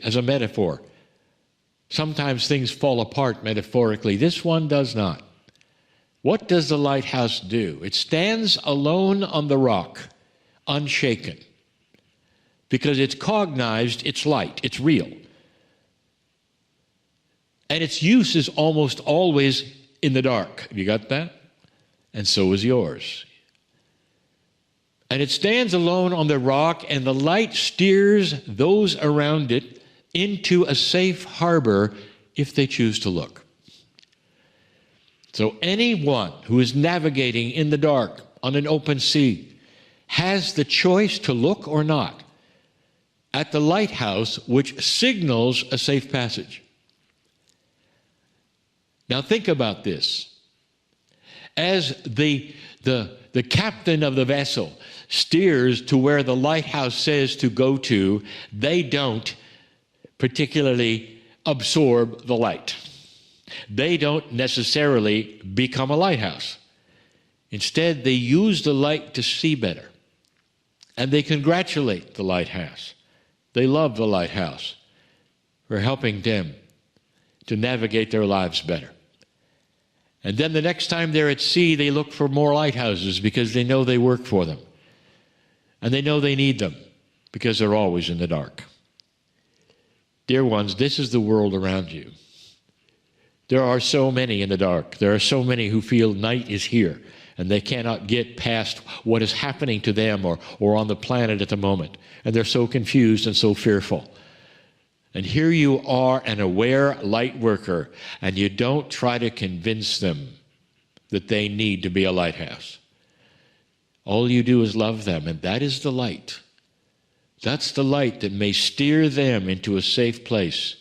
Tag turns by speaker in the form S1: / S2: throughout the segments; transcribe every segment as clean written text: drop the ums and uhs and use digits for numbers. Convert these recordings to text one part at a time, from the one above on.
S1: as a metaphor. Sometimes things fall apart metaphorically. This one does not. What does the lighthouse do? It stands alone on the rock, unshaken, because it's cognized its light, it's real. And its use is almost always in the dark. Have you got that? And so is yours. And it stands alone on the rock, and the light steers those around it into a safe harbor if they choose to look. So anyone who is navigating in the dark on an open sea has the choice to look or not at the lighthouse, which signals a safe passage. Now think about this. As the captain of the vessel steers to where the lighthouse says to go to, they don't particularly absorb the light. They don't necessarily become a lighthouse. Instead, they use the light to see better. And they congratulate the lighthouse. They love the lighthouse for helping them to navigate their lives better. And then the next time they're at sea, they look for more lighthouses because they know they work for them. And they know they need them because they're always in the dark. Dear ones, this is the world around you. There are so many in the dark. There are so many who feel night is here and they cannot get past what is happening to them or on the planet at the moment. And they're so confused and so fearful. And here you are, an aware light worker, and you don't try to convince them that they need to be a lighthouse. All you do is love them, and that is the light. That's the light that may steer them into a safe place.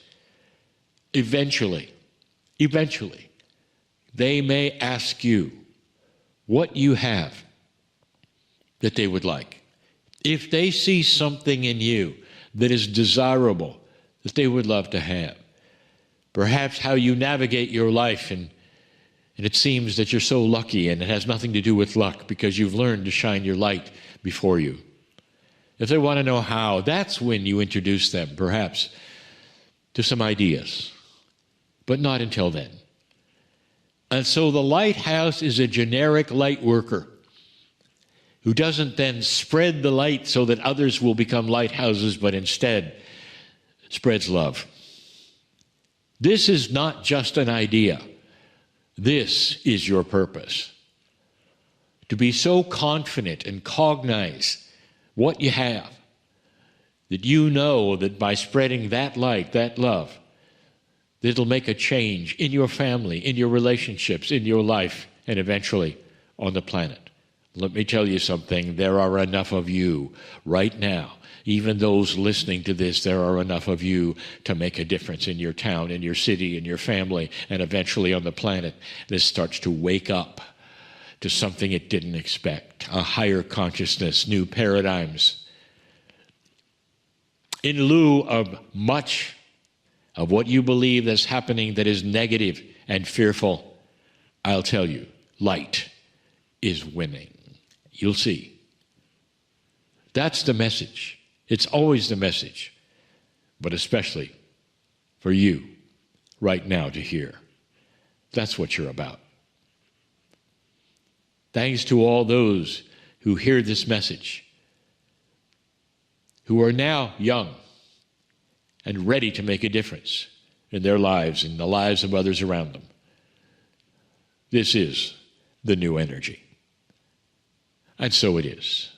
S1: Eventually, they may ask you what you have that they would like. If they see something in you that is desirable, that they would love to have. Perhaps how you navigate your life, and it seems that you're so lucky, and it has nothing to do with luck because you've learned to shine your light before you. If they want to know how, that's when you introduce them, perhaps, to some ideas, but not until then. And so the lighthouse is a generic light worker who doesn't then spread the light so that others will become lighthouses, but instead spreads love. This is not just an idea. This is your purpose. To be so confident and cognize what you have, that you know that by spreading that light, that love, that it'll make a change in your family, in your relationships, in your life, and eventually on the planet. Let me tell you something, there are enough of you right now. Even those listening to this, there are enough of you to make a difference in your town, in your city, in your family, and eventually on the planet. This starts to wake up to something it didn't expect, a higher consciousness, new paradigms. In lieu of much of what you believe is happening that is negative and fearful, I'll tell you, light is winning. You'll see. That's the message. It's always the message, but especially for you right now to hear. That's what you're about. Thanks to all those who hear this message, who are now young and ready to make a difference in their lives and the lives of others around them. This is the new energy. And so it is.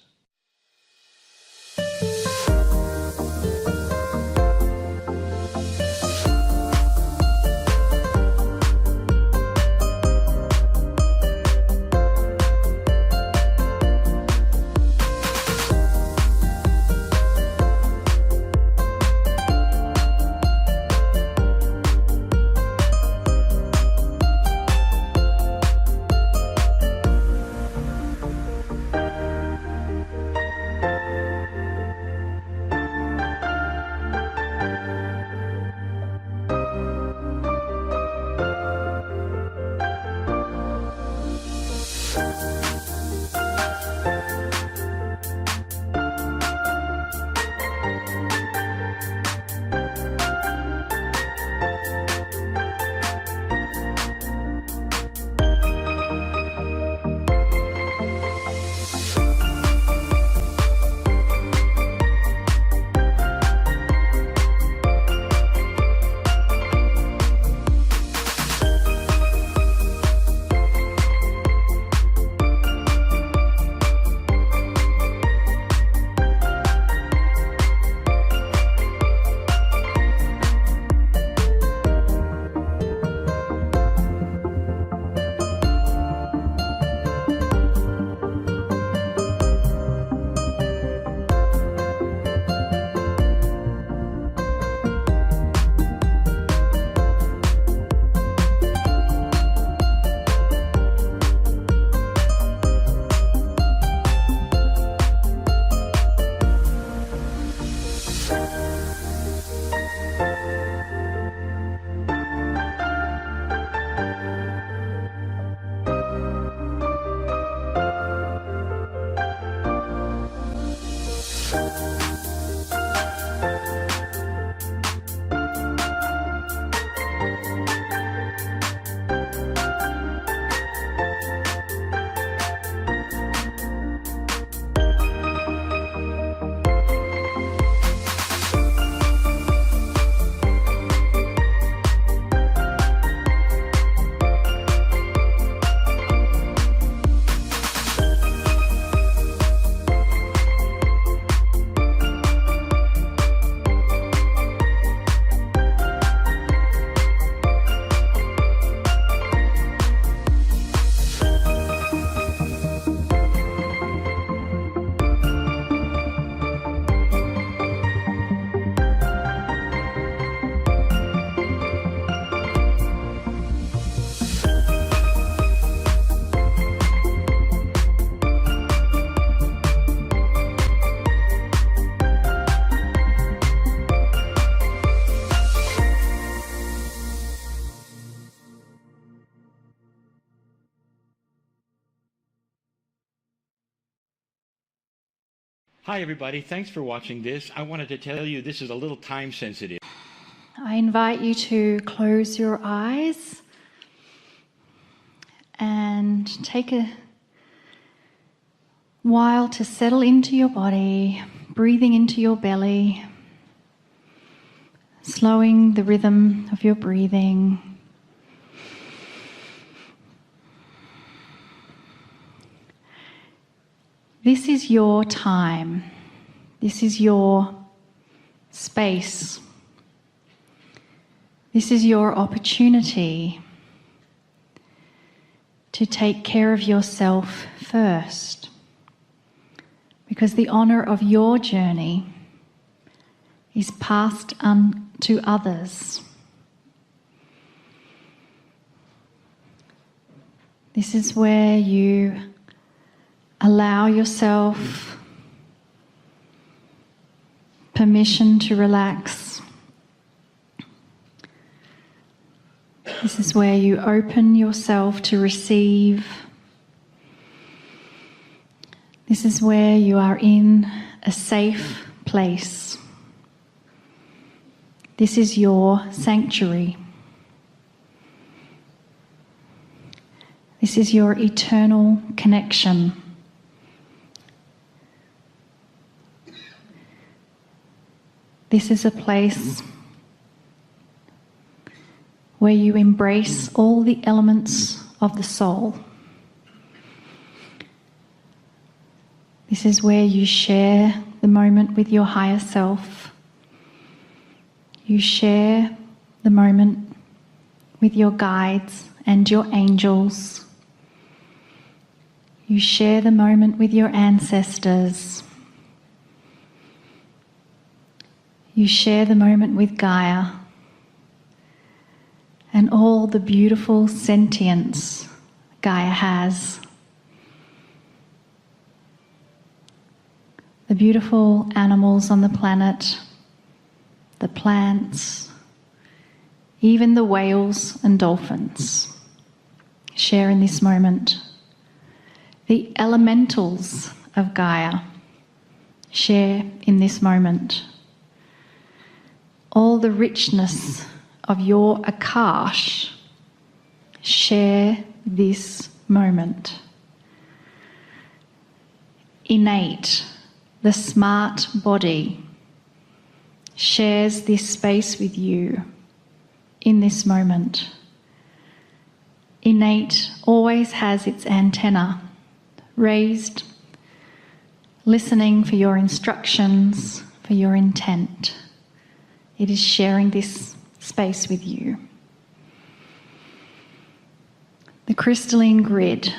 S1: Hi, everybody. Thanks for watching this. I wanted to tell you this is a little time sensitive.
S2: I invite you to close your eyes and take a while to settle into your body, breathing into your belly, slowing the rhythm of your breathing. This is your time. This is your space. This is your opportunity to take care of yourself first, because the honour of your journey is passed on to others. This is where you allow yourself permission to relax. This is where you open yourself to receive. This is where you are in a safe place. This is your sanctuary. This is your eternal connection. This is a place where you embrace all the elements of the soul. This is where you share the moment with your higher self. You share the moment with your guides and your angels. You share the moment with your ancestors. You share the moment with Gaia and all the beautiful sentience Gaia has. The beautiful animals on the planet, the plants, even the whales and dolphins share in this moment. The elementals of Gaia share in this moment. All the richness of your Akash share this moment. Innate, the smart body, shares this space with you in this moment. Innate always has its antenna raised, listening for your instructions, for your intent. It is sharing this space with you. The crystalline grid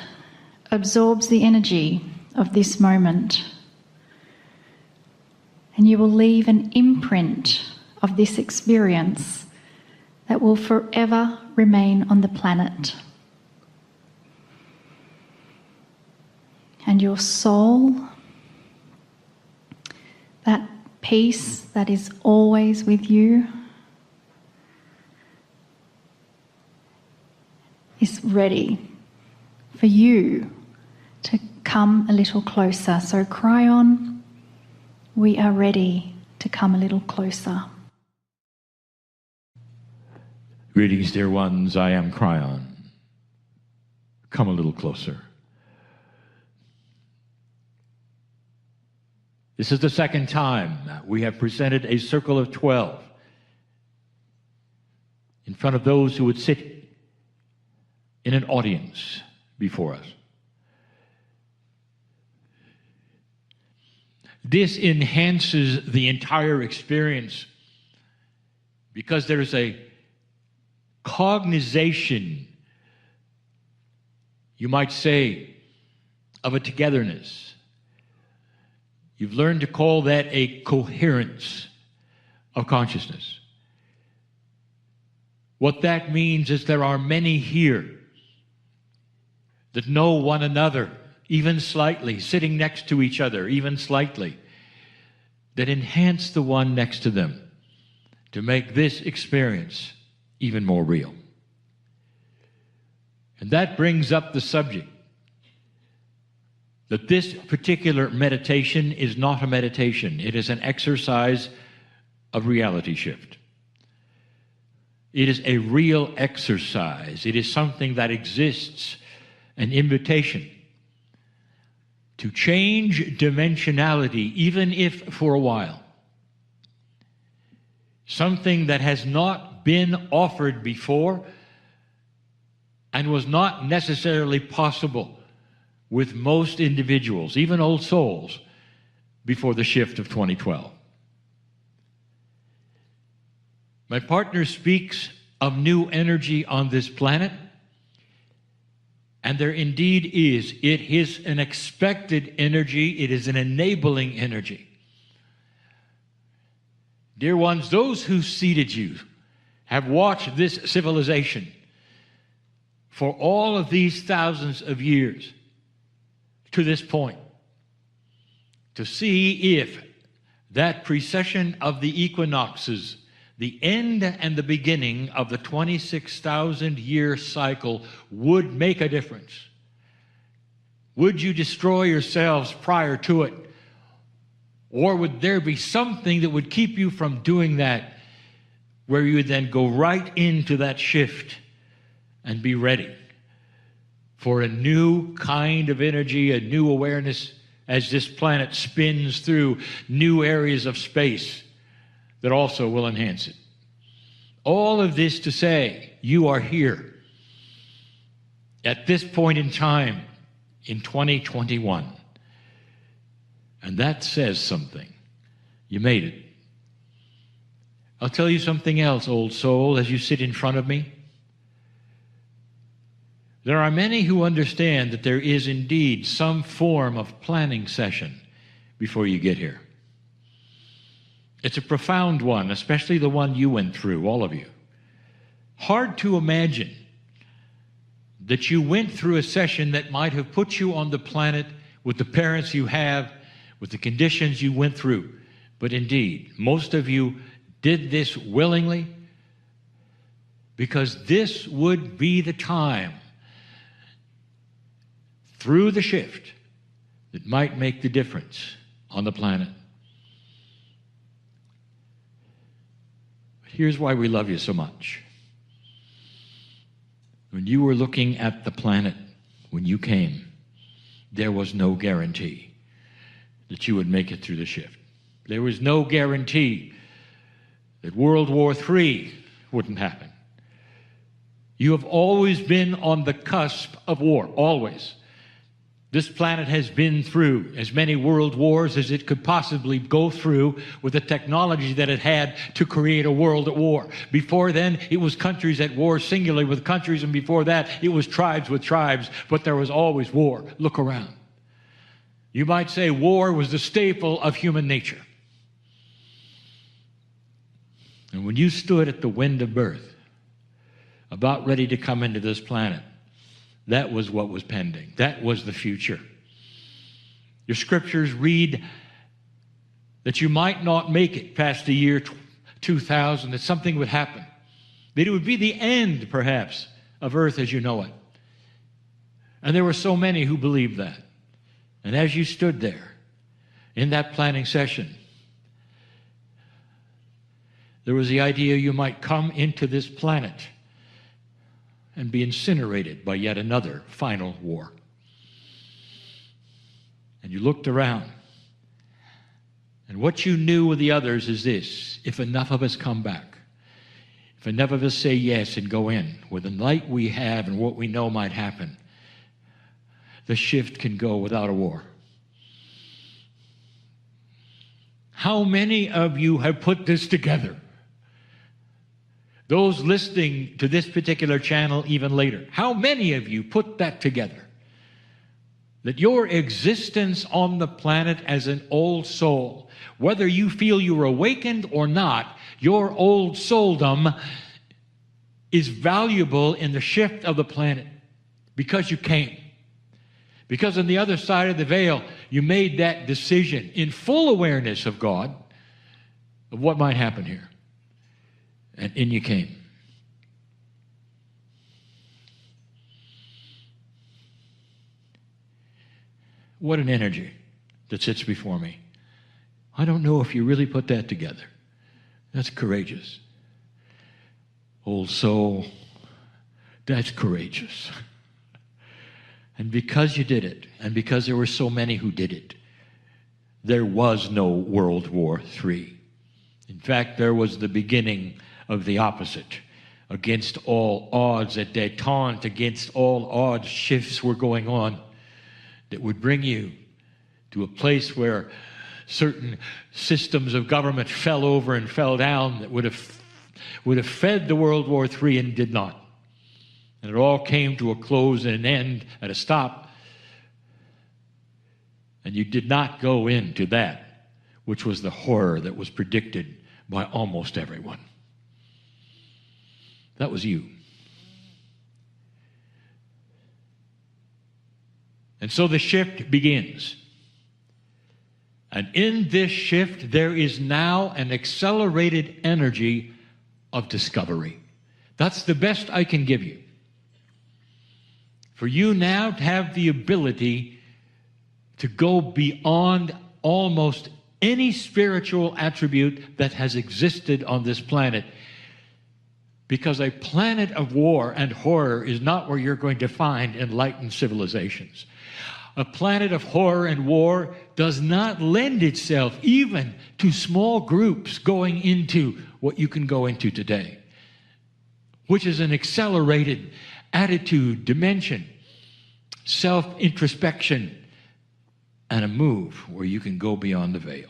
S2: absorbs the energy of this moment, and you will leave an imprint of this experience that will forever remain on the planet. And your soul, that peace that is always with you, is ready for you to come a little closer. So Kryon, we are ready to come a little closer.
S1: Greetings, dear ones. I am Kryon. Come a little closer. This is the second time that we have presented a circle of 12 in front of those who would sit in an audience before us. This enhances the entire experience because there's a cognization, you might say, of a togetherness. You've learned to call that a coherence of consciousness. What that means is there are many here that know one another, even slightly, sitting next to each other, even slightly, that enhance the one next to them to make this experience even more real. And that brings up the subject that this particular meditation is not a meditation. It is an exercise of reality shift. It is a real exercise. It is something that exists, an invitation to change dimensionality, even if for a while. Something that has not been offered before and was not necessarily possible with most individuals, even old souls, before the shift of 2012. My partner speaks of new energy on this planet, and there indeed is. It is an expected energy. It is an enabling energy. Dear ones, those who seeded you have watched this civilization for all of these thousands of years to this point to see if that precession of the equinoxes, the end and the beginning of the 26,000-year cycle, would make a difference. Would you destroy yourselves prior to it? Or would there be something that would keep you from doing that, where you would then go right into that shift and be ready for a new kind of energy, a new awareness as this planet spins through new areas of space that also will enhance it? All of this to say, you are here at this point in time in 2021. And that says something. You made it. I'll tell you something else, old soul, as you sit in front of me. There are many who understand that there is indeed some form of planning session before you get here. It's a profound one, especially the one you went through, all of you. Hard to imagine that you went through a session that might have put you on the planet with the parents you have, with the conditions you went through. But indeed, most of you did this willingly because this would be the time through the shift that might make the difference on the planet. But here's why we love you so much. When you were looking at the planet, when you came, there was no guarantee that you would make it through the shift. There was no guarantee that World War III wouldn't happen. You have always been on the cusp of war, always. This planet has been through as many world wars as it could possibly go through with the technology that it had to create a world at war. Before then, it was countries at war singularly with countries, and before that, it was tribes with tribes, but there was always war. Look around. You might say war was the staple of human nature. And when you stood at the wind of birth, about ready to come into this planet, that was what was pending. That was the future. Your scriptures read that you might not make it past the year 2000, that something would happen. That it would be the end, perhaps, of earth as you know it. And there were so many who believed that. And as you stood there in that planning session, there was the idea you might come into this planet and be incinerated by yet another final war. And you looked around, and what you knew with the others is this: if enough of us come back, if enough of us say yes and go in with the light we have and what we know might happen, the shift can go without a war. How many of you have put this together? Those listening to this particular channel even later, how many of you put that together? That your existence on the planet as an old soul, whether you feel you were awakened or not, your old souldom is valuable in the shift of the planet because you came. Because on the other side of the veil, you made that decision in full awareness of God, of what might happen here. And in you came. What an energy that sits before me. I don't know if you really put that together. That's courageous. Old soul, that's courageous. And because you did it, and because there were so many who did it, there was no World War III. In fact, there was the beginning of the opposite. Against all odds, at détente, against all odds, shifts were going on that would bring you to a place where certain systems of government fell over and fell down that would have fed the World War III and did not. And it all came to a close and an end at a stop. And you did not go into that, which was the horror that was predicted by almost everyone. That was you. And so the shift begins. And in this shift, there is now an accelerated energy of discovery. That's the best I can give you. For you now to have the ability to go beyond almost any spiritual attribute that has existed on this planet. Because a planet of war and horror is not where you're going to find enlightened civilizations. A planet of horror and war does not lend itself even to small groups going into what you can go into today, which is an accelerated attitude, dimension, self-introspection, and a move where you can go beyond the veil.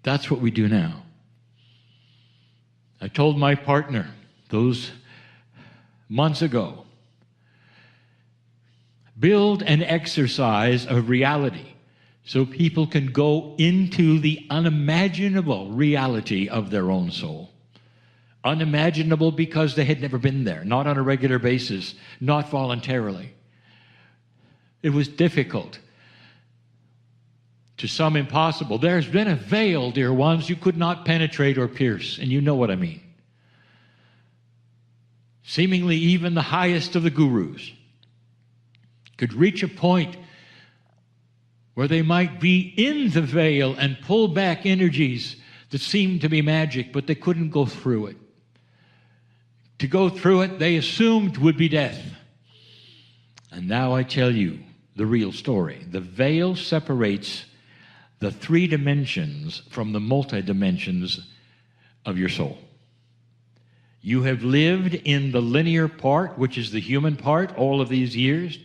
S1: That's what we do now. I told my partner those months ago, build an exercise of reality so people can go into the unimaginable reality of their own soul. Unimaginable because they had never been there, not on a regular basis, not voluntarily. It was difficult, to some impossible. There's been a veil, dear ones, you could not penetrate or pierce, and you know what I mean. Seemingly even the highest of the gurus could reach a point where they might be in the veil and pull back energies that seemed to be magic, but they couldn't go through it. To go through it, they assumed would be death. And now I tell you the real story. The veil separates the three dimensions from the multi-dimensions of your soul. You have lived in the linear part, which is the human part, all of these years,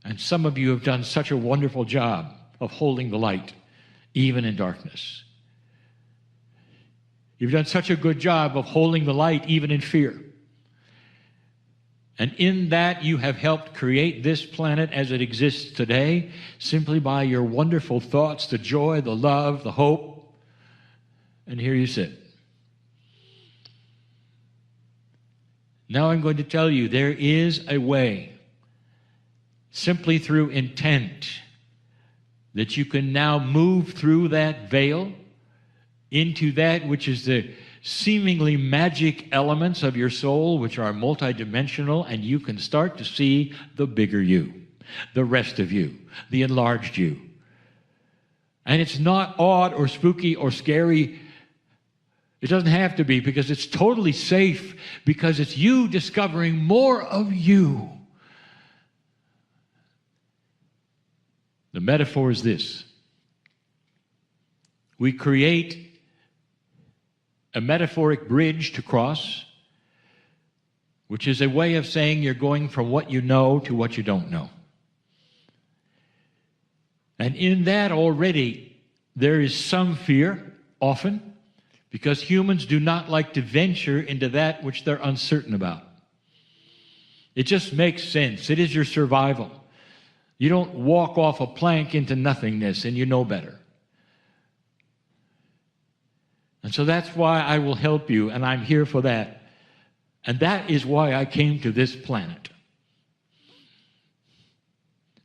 S1: and some of you have done such a wonderful job of holding the light, even in darkness. You've done such a good job of holding the light, even in fear. And in that, you have helped create this planet as it exists today, simply by your wonderful thoughts, the joy, the love, the hope. And here you sit. Now I'm going to tell you, there is a way, simply through intent, that you can now move through that veil into that which is the seemingly magic elements of your soul, which are multidimensional, and you can start to see the bigger you, the rest of you, the enlarged you. And it's not odd or spooky or scary. It doesn't have to be, because it's totally safe, because it's you discovering more of you. The metaphor is this. We create a metaphoric bridge to cross, which is a way of saying you're going from what you know to what you don't know. And in that already, there is some fear, often, because humans do not like to venture into that which they're uncertain about. It just makes sense. It is your survival. You don't walk off a plank into nothingness and you know better. And so that's why I will help you, and I'm here for that. And that is why I came to this planet.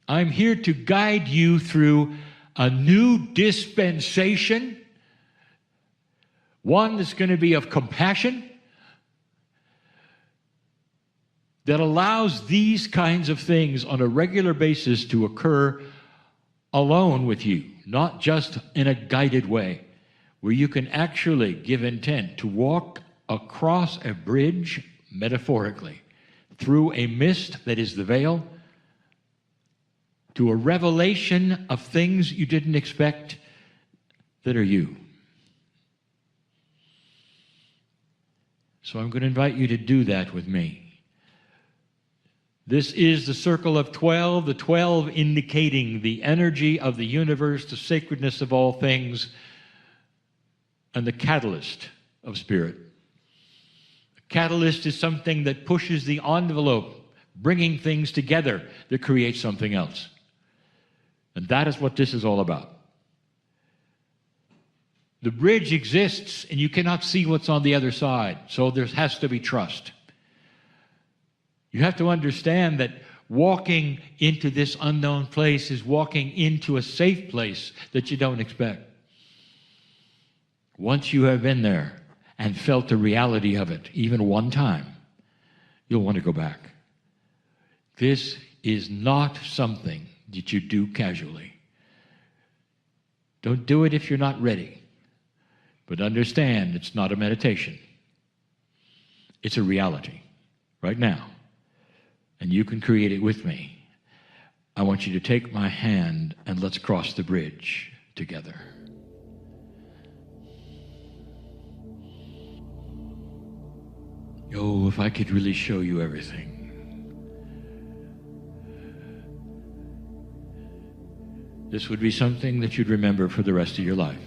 S1: I'm here to guide you through a new dispensation, one that's going to be of compassion, that allows these kinds of things on a regular basis to occur alone with you, not just in a guided way, where you can actually give intent to walk across a bridge, metaphorically, through a mist that is the veil, to a revelation of things you didn't expect that are you. So I'm going to invite you to do that with me. This is the circle of 12, the 12 indicating the energy of the universe, the sacredness of all things, and the catalyst of spirit. A catalyst is something that pushes the envelope, bringing things together that create something else. And that is what this is all about. The bridge exists, and you cannot see what's on the other side, so there has to be trust. You have to understand that walking into this unknown place is walking into a safe place that you don't expect. Once you have been there and felt the reality of it, even one time, you'll want to go back. This is not something that you do casually. Don't do it if you're not ready. But understand, it's not a meditation. It's a reality right now. And you can create it with me. I want you to take my hand and let's cross the bridge together. Oh, if I could really show you everything. This would be something that you'd remember for the rest of your life.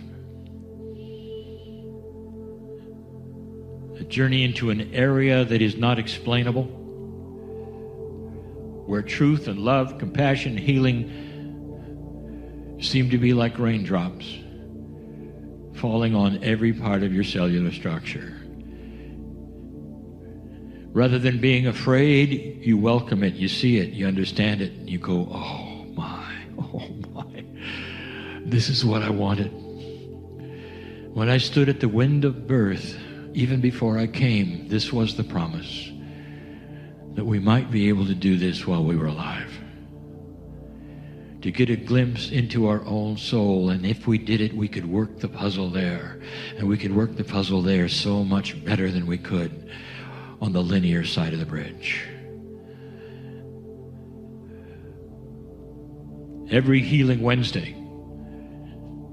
S1: A journey into an area that is not explainable, where truth and love, compassion, healing seem to be like raindrops falling on every part of your cellular structure. Rather than being afraid, you welcome it, you see it, you understand it, and you go, oh my, this is what I wanted. When I stood at the wind of birth, even before I came, this was the promise, that we might be able to do this while we were alive. To get a glimpse into our own soul, and if we did it, we could work the puzzle there. And we could work the puzzle there so much better than we could on the linear side of the bridge. Every Healing Wednesday,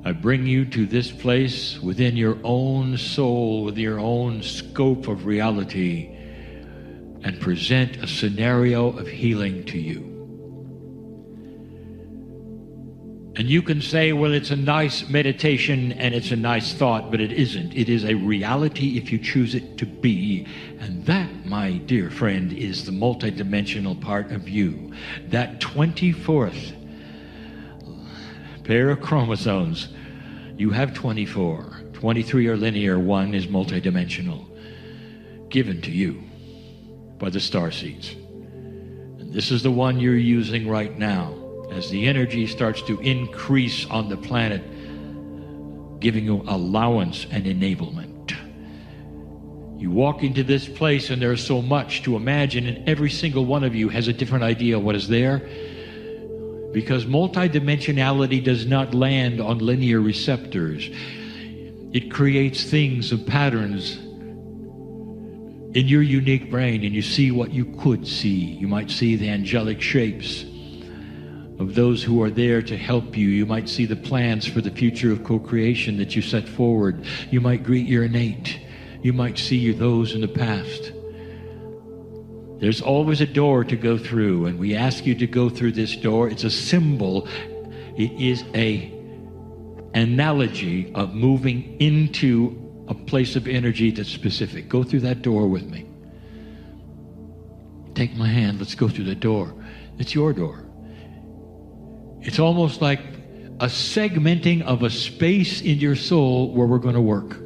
S1: I bring you to this place within your own soul, with your own scope of reality, and present a scenario of healing to you. And you can say, well, it's a nice meditation and it's a nice thought, but it isn't. It is a reality if you choose it to be. And that, my dear friend, is the multidimensional part of you. That 24th pair of chromosomes. You have 24. 23 are linear, 1 is multidimensional. Given to you by the star seeds. And this is the one you're using right now as the energy starts to increase on the planet, giving you allowance and enablement. You walk into this place and there's so much to imagine, and every single one of you has a different idea of what is there, because multidimensionality does not land on linear receptors. It creates things of patterns in your unique brain, and you see what you could see. You might see the angelic shapes of those who are there to help you. You might see the plans for the future of co-creation that you set forward. You might greet your innate. You might see those in the past. There's always a door to go through, and we ask you to go through this door. It's a symbol. It is an analogy of moving into a place of energy that's specific. Go through that door with me. Take my hand. Let's go through the door. It's your door. It's almost like a segmenting of a space in your soul where we're going to work.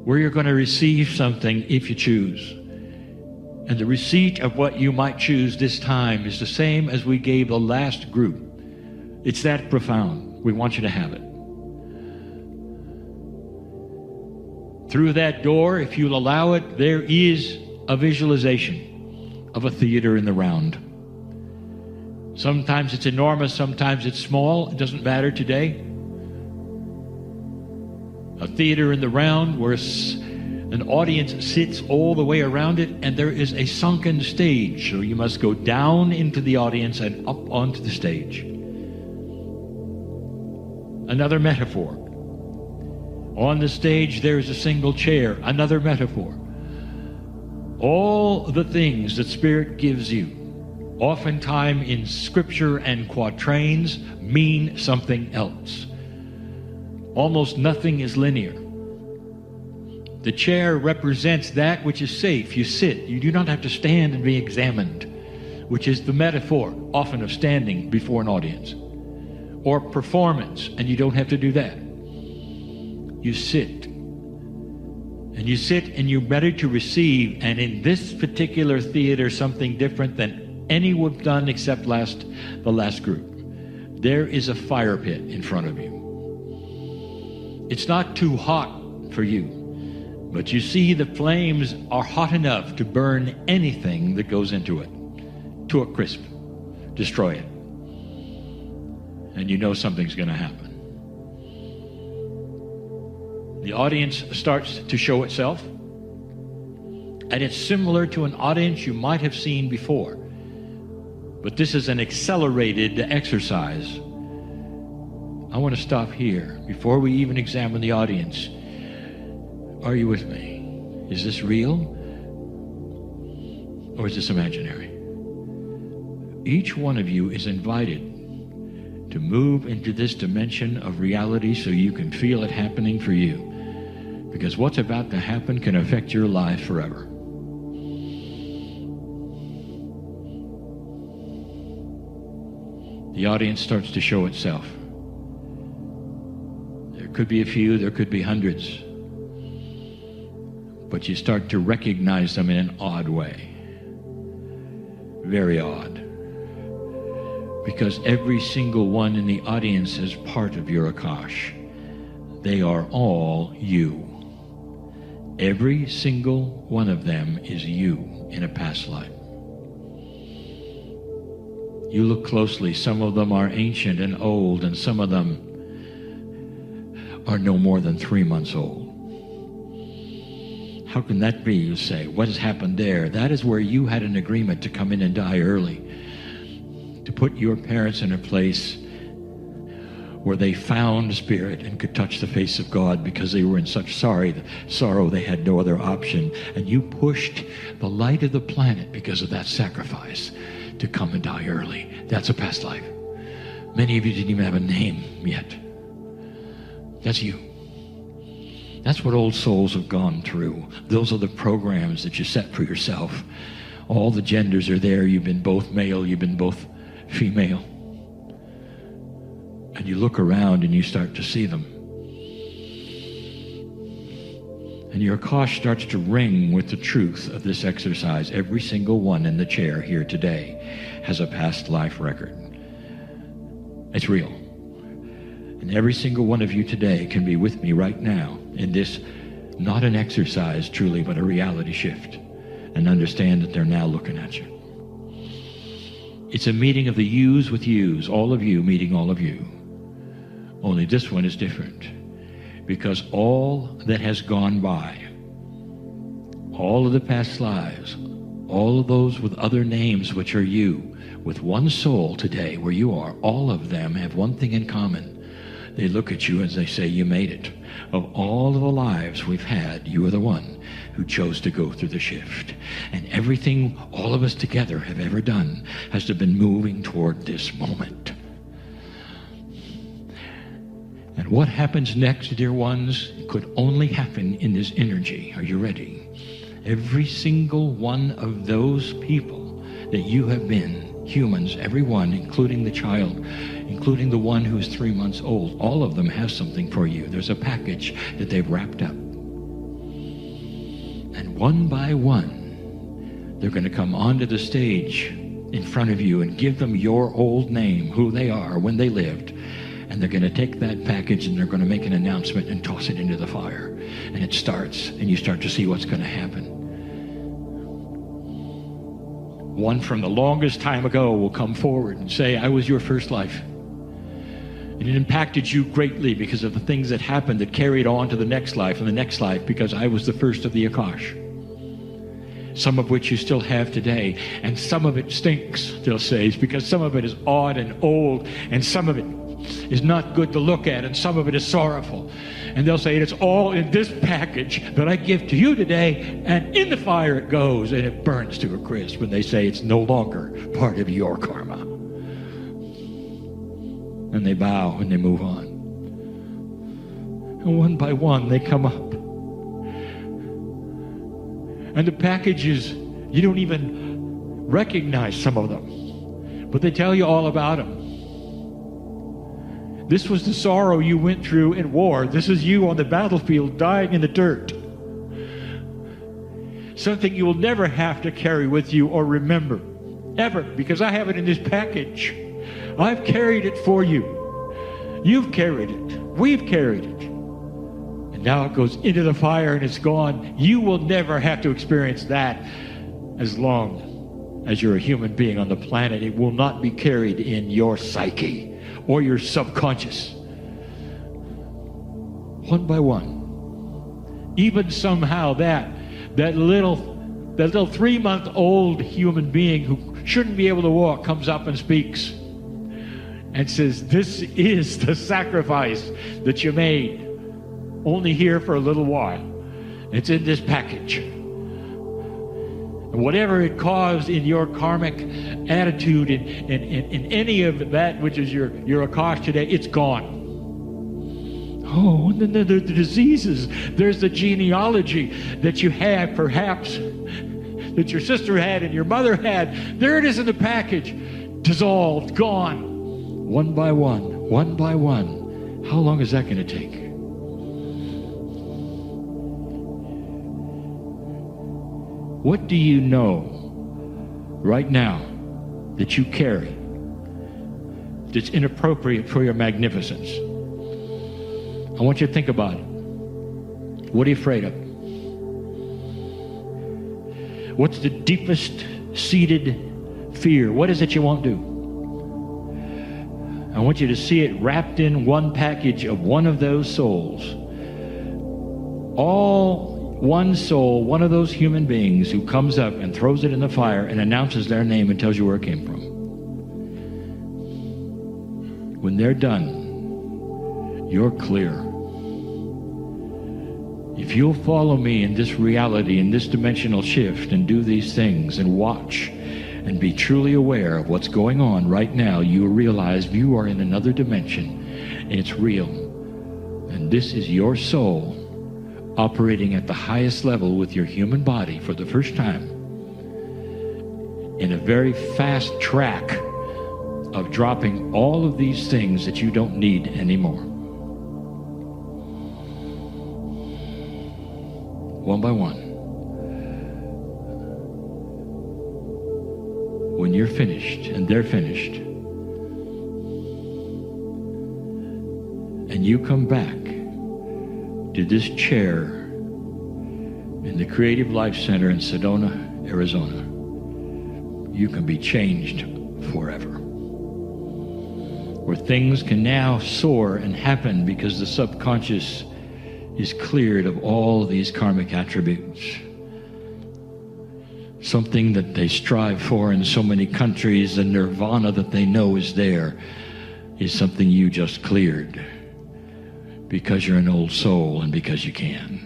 S1: Where you're going to receive something if you choose. And the receipt of what you might choose this time is the same as we gave the last group. It's that profound. We want you to have it. Through that door, if you'll allow it, there is a visualization of a theater in the round. Sometimes it's enormous, sometimes it's small. It doesn't matter today. A theater in the round where an audience sits all the way around it, and there is a sunken stage, so you must go down into the audience and up onto the stage. Another metaphor. On the stage there is a single chair. Another metaphor. All the things that Spirit gives you, oftentimes in scripture and quatrains, mean something else. Almost nothing is linear. The chair represents that which is safe. You sit. You do not have to stand and be examined, which is the metaphor often of standing before an audience. Or performance, and you don't have to do that. You sit. And you sit and you're ready to receive. And in this particular theater, something different than any we've done except the last group. There is a fire pit in front of you. It's not too hot for you, but you see the flames are hot enough to burn anything that goes into it to a crisp, destroy it. And you know something's going to happen. The audience starts to show itself, and it's similar to an audience you might have seen before. But this is an accelerated exercise. I want to stop here before we even examine the audience. Are you with me? Is this real? Or is this imaginary? Each one of you is invited to move into this dimension of reality so you can feel it happening for you. Because what's about to happen can affect your life forever. The audience starts to show itself. There could be a few, there could be hundreds. But you start to recognize them in an odd way. Very odd. Because every single one in the audience is part of your Akash. They are all you. Every single one of them is you in a past life. You look closely. Some of them are ancient and old, and some of them are no more than 3 months old. How can that be, you say? What has happened there? That is where you had an agreement to come in and die early, to put your parents in a place where they found Spirit and could touch the face of God because they were in such sorrow they had no other option. And you pushed the light of the planet because of that sacrifice to come and die early. That's a past life. Many of you didn't even have a name yet. That's you. That's what old souls have gone through. Those are the programs that you set for yourself. All the genders are there. You've been both male, you've been both female. And you look around and you start to see them. And your Akash starts to ring with the truth of this exercise. Every single one in the chair here today has a past life record. It's real. And every single one of you today can be with me right now in this, not an exercise truly, but a reality shift. And understand that they're now looking at you. It's a meeting of the yous with yous, all of you meeting all of you. Only this one is different. Because all that has gone by, all of the past lives, all of those with other names which are you, with one soul today where you are, all of them have one thing in common. They look at you as they say, you made it. Of all of the lives we've had, you are the one who chose to go through the shift. And everything all of us together have ever done has to been moving toward this moment. And what happens next, dear ones, could only happen in this energy. Are you ready? Every single one of those people that you have been, humans, every one, including the child, including the one who is 3 months old, all of them have something for you. There's a package that they've wrapped up. And one by one, they're going to come onto the stage in front of you and give them your old name, who they are, when they lived. And they're going to take that package and they're going to make an announcement and toss it into the fire. And it starts, and you start to see what's going to happen. One from the longest time ago will come forward and say, I was your first life. And it impacted you greatly because of the things that happened that carried on to the next life and the next life, because I was the first of the Akash. Some of which you still have today, and some of it stinks, they'll say, because some of it is odd and old, and some of it is not good to look at, and some of it is sorrowful. And they'll say, it's all in this package that I give to you today, and in the fire it goes, and it burns to a crisp. And they say it's no longer part of your karma. And they bow and they move on. And one by one they come up. And the packages, you don't even recognize some of them, but they tell you all about them. This was the sorrow you went through in war. This is you on the battlefield dying in the dirt. Something you will never have to carry with you or remember, ever, because I have it in this package. I've carried it for you. You've carried it. We've carried it. And now it goes into the fire and it's gone. You will never have to experience that as long as you're a human being on the planet. It will not be carried in your psyche or your subconscious. One by one. Even somehow that little 3-month-old human being who shouldn't be able to walk comes up and speaks and says, this is the sacrifice that you made, only here for a little while. It's in this package. And whatever it caused in your karmic attitude, in any of that which is your Akash today, it's gone. Oh, and then there are the diseases. There's the genealogy that you have, perhaps, that your sister had and your mother had. There it is in the package. Dissolved, gone. One by one, one by one. How long is that going to take? What do you know right now that you carry that's inappropriate for your magnificence? I want you to think about it. What are you afraid of? What's the deepest seated fear? What is it you won't do? I want you to see it wrapped in one package of one of those souls. All one soul, one of those human beings who comes up and throws it in the fire and announces their name and tells you where it came from. When they're done, you're clear. If you'll follow me in this reality, in this dimensional shift, and do these things and watch and be truly aware of what's going on right now, you realize you are in another dimension and it's real. And this is your soul operating at the highest level with your human body for the first time in a very fast track of dropping all of these things that you don't need anymore. One by one. When you're finished and they're finished, and you come back to this chair in the Creative Life Center in Sedona, Arizona, you can be changed forever. Where things can now soar and happen because the subconscious is cleared of all these karmic attributes. Something that they strive for in so many countries, the nirvana that they know is there, is something you just cleared because you're an old soul and because you can.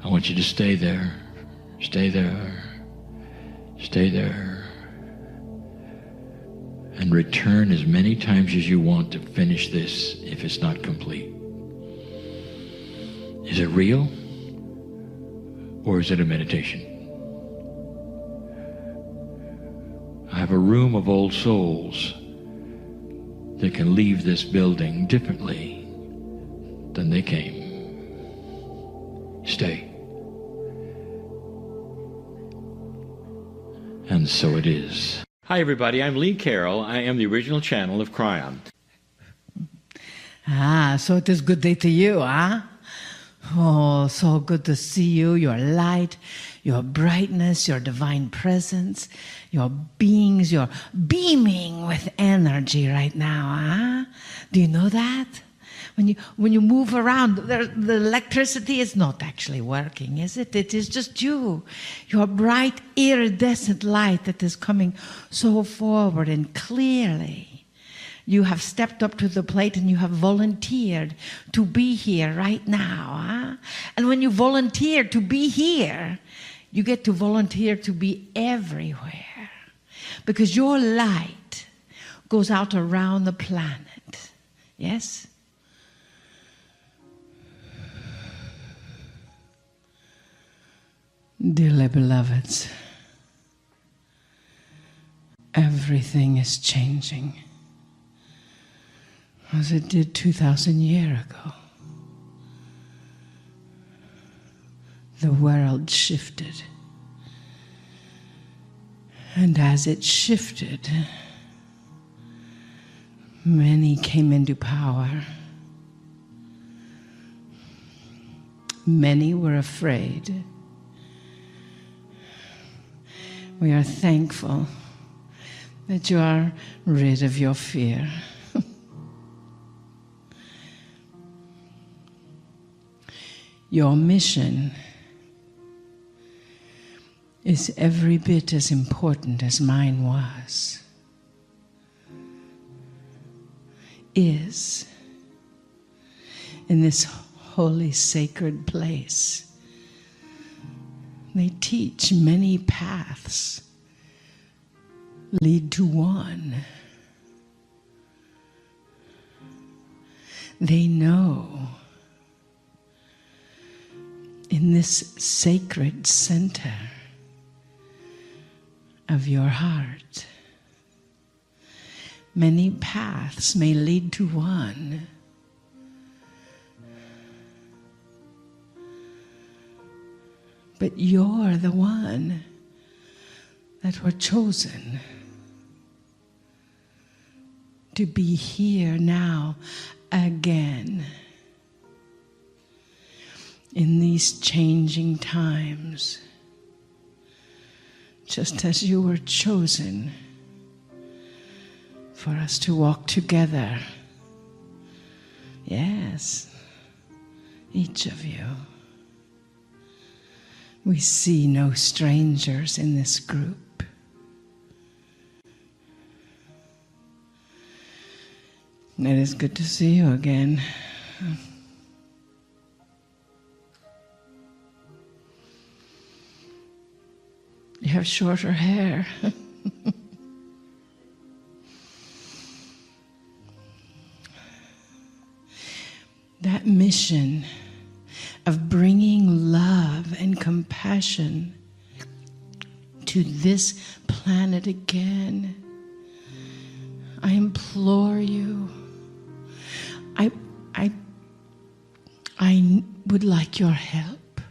S1: I want you to stay there, stay there, stay there, and return as many times as you want to finish this if it's not complete. Is it real or is it a meditation? I have a room of old souls that can leave this building differently than they came. Stay. And so it is. Hi everybody, I'm Lee Carroll. I am the original channel of Kryon.
S3: So it is good day to you, huh? Oh, so good to see you, your light, your brightness, your divine presence, your beings, you're beaming with energy right now. Huh? Do you know that? When you move around, the electricity is not actually working, is it? It is just you. Your bright, iridescent light that is coming so forward and clearly. You have stepped up to the plate and you have volunteered to be here right now. Huh? And when you volunteer to be here, you get to volunteer to be everywhere. Because your light goes out around the planet. Yes? Dearly beloveds, everything is changing as it did 2,000 years ago. The world shifted. And as it shifted, many came into power. Many were afraid. We are thankful that you are rid of your fear. Your mission is every bit as important as mine was. Is in this holy, sacred place. They teach many paths lead to one. They know in this sacred center of your heart, many paths may lead to one. But you're the one that were chosen to be here now again in these changing times, just as you were chosen for us to walk together. Yes, each of you. We see no strangers in this group. It is good to see you again. You have shorter hair. That mission of bringing love and compassion to this planet again. I implore you. I would like your help.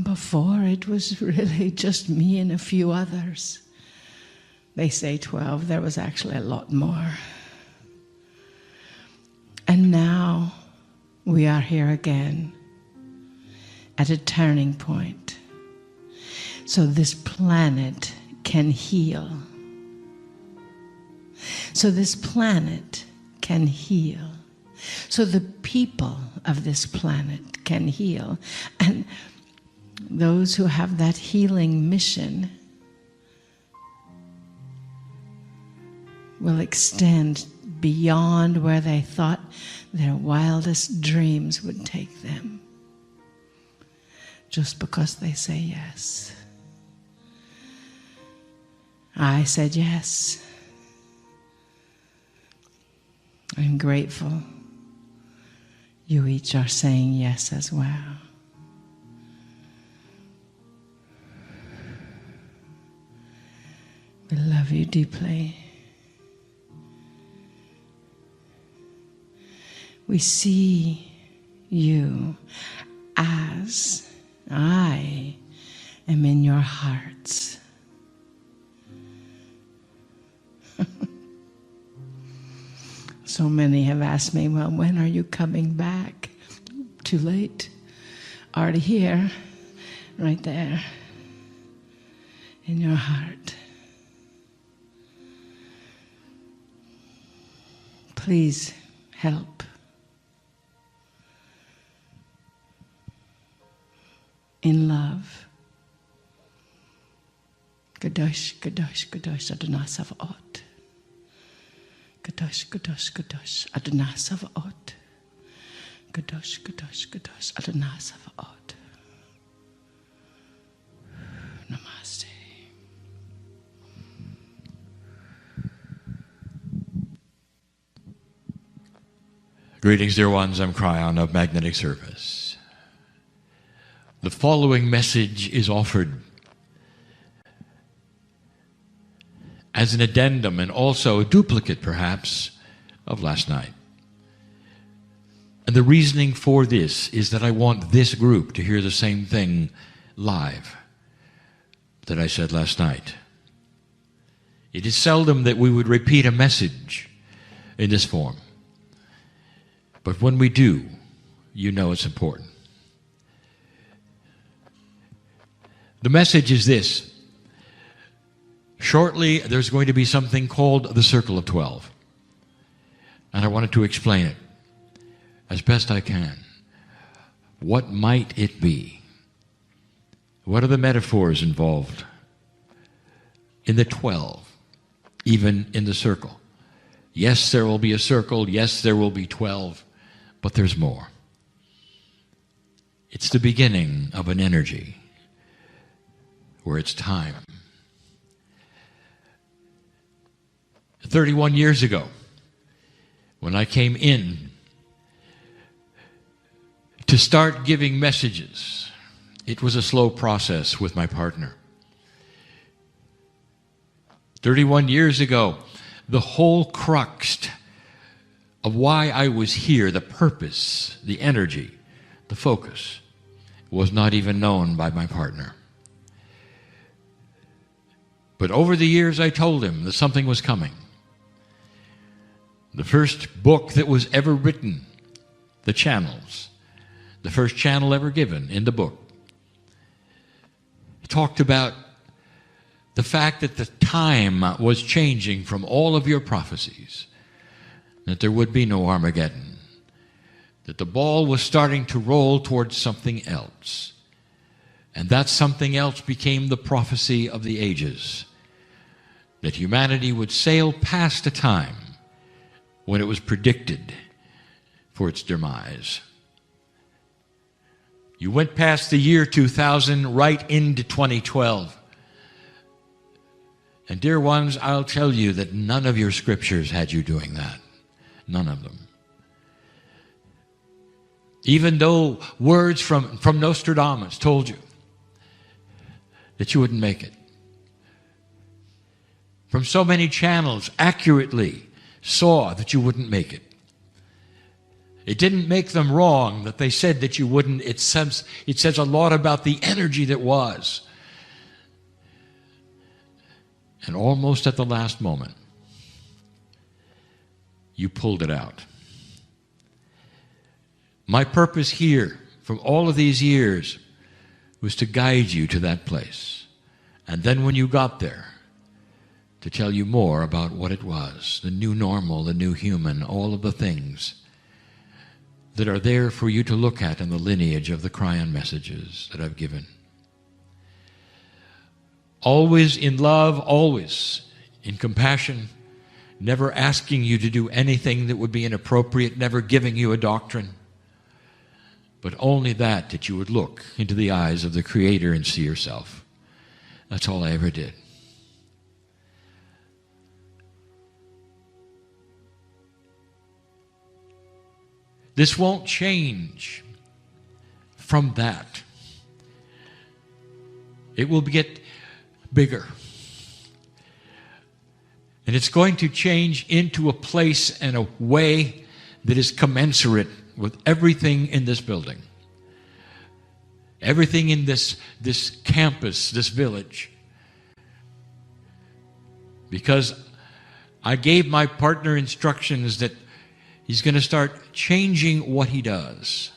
S3: Before, it was really just me and a few others. They say 12. There was actually a lot more. And now we are here again at a turning point. So this planet can heal. So this planet can heal. So the people of this planet can heal. And those who have that healing mission will extend beyond where they thought their wildest dreams would take them, just because they say yes. I said yes. I'm grateful. You each are saying yes as well. We love you deeply. We see you as I am in your hearts. So many have asked me, well, when are you coming back? Too late. already here, right there, in your heart. Please help. In love. Kadosh, Kadosh, Kadosh, Adonai Savaot. Kadosh, Kadosh, Kadosh, Adonai Savaot. Kadosh, Kadosh, Kadosh, Adonai Savaot. Namaste.
S1: Greetings, dear ones. I'm Kryon of Magnetic Service. The following message is offered as an addendum and also a duplicate, perhaps, of last night. And the reasoning for this is that I want this group to hear the same thing live that I said last night. It is seldom that we would repeat a message in this form. But when we do, you know it's important. The message is this. Shortly, there's going to be something called the Circle of 12. And I wanted to explain it as best I can. What might it be? What are the metaphors involved in the 12, even in the circle? Yes, there will be a circle. Yes, there will be 12. But there's more. It's the beginning of an energy where it's time. 31 years ago, when I came in to start giving messages, it was a slow process with my partner. 31 years ago, the whole crux of why I was here, the purpose, the energy, the focus, was not even known by my partner. But over the years, I told him that something was coming. The first book that was ever written, The Channels, the first channel ever given in the book, talked about the fact that the time was changing from all of your prophecies, that there would be no Armageddon, that the ball was starting to roll towards something else. And that something else became the prophecy of the ages, that humanity would sail past a time when it was predicted for its demise. You went past the year 2000 right into 2012. And dear ones, I'll tell you that none of your scriptures had you doing that. None of them. Even though words from Nostradamus told you that you wouldn't make it. From so many channels accurately saw that you wouldn't make it. It didn't make them wrong that they said that you wouldn't. It says a lot about the energy that was. And almost at the last moment, you pulled it out. My purpose here, from all of these years, was to guide you to that place. And then when you got there, to tell you more about what it was, the new normal, the new human, all of the things that are there for you to look at in the lineage of the Kryon messages that I've given. Always in love, always in compassion, never asking you to do anything that would be inappropriate, never giving you a doctrine, but only that you would look into the eyes of the Creator and see yourself. That's all I ever did. This won't change from that. It will get bigger. And it's going to change into a place and a way that is commensurate with everything in this building. Everything in this campus, this village. Because I gave my partner instructions that he's going to start changing what he does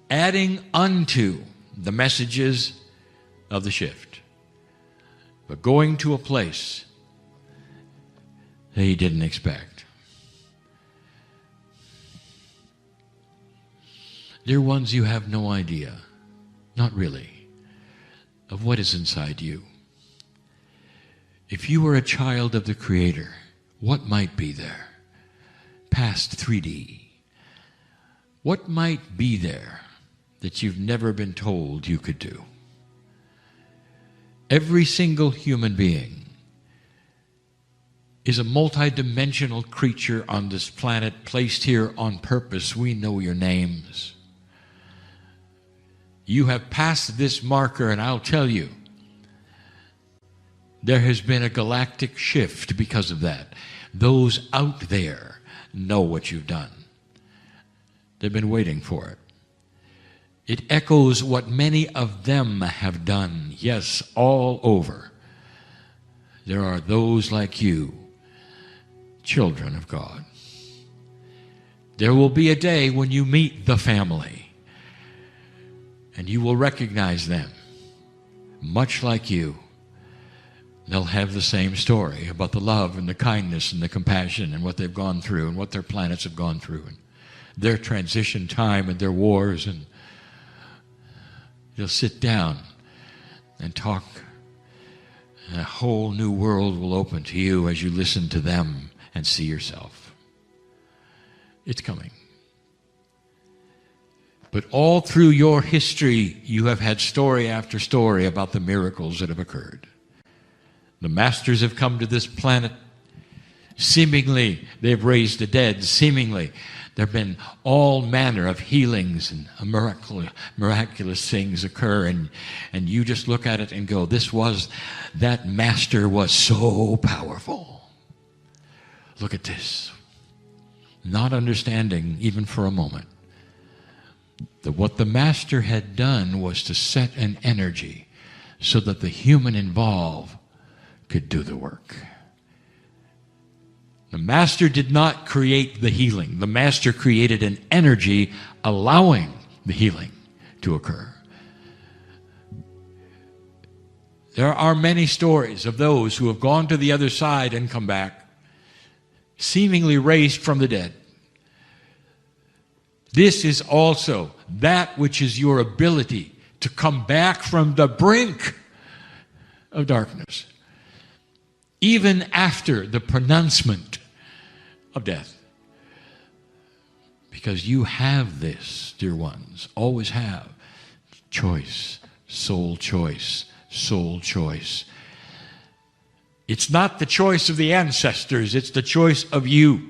S1: adding unto the messages of the shift, but going to a place that he didn't expect. Dear ones, you have no idea, not really, of what is inside you. If you were a child of the Creator, what might be there? Past 3D. What might be there that you've never been told you could do? Every single human being is a multidimensional creature on this planet, placed here on purpose. We know your names. You have passed this marker, and I'll tell you, there has been a galactic shift because of that. Those out there know what you've done. They've been waiting for it. It echoes what many of them have done. Yes, all over. There are those like you, children of God. There will be a day when you meet the family, and you will recognize them, much like you. They'll have the same story about the love and the kindness and the compassion and what they've gone through and what their planets have gone through and their transition time and their wars. And you'll sit down and talk, and a whole new world will open to you as you listen to them and see yourself. It's coming. But all through your history, you have had story after story about the miracles that have occurred. The masters have come to this planet. Seemingly, they've raised the dead. Seemingly, there have been all manner of healings and miraculous things occur. And you just look at it and go, that master was so powerful. Look at this. Not understanding, even for a moment, that what the master had done was to set an energy so that the human involved could do the work. The master did not create the healing. The master created an energy allowing the healing to occur. There are many stories of those who have gone to the other side and come back, seemingly raised from the dead. This is also that which is your ability to come back from the brink of darkness, even after the pronouncement of death. Because you have this, dear ones, always have choice, soul choice, soul choice. It's not the choice of the ancestors, it's the choice of you.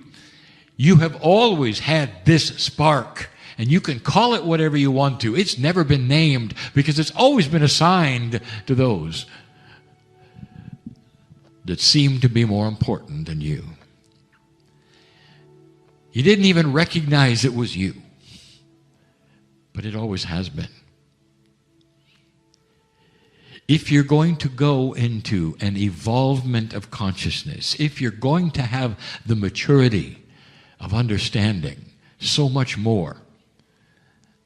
S1: You have always had this spark, and you can call it whatever you want to. It's never been named because it's always been assigned to those that seem to be more important than you. You didn't even recognize it was you, but it always has been. If you're going to go into an evolvement of consciousness, if you're going to have the maturity of understanding so much more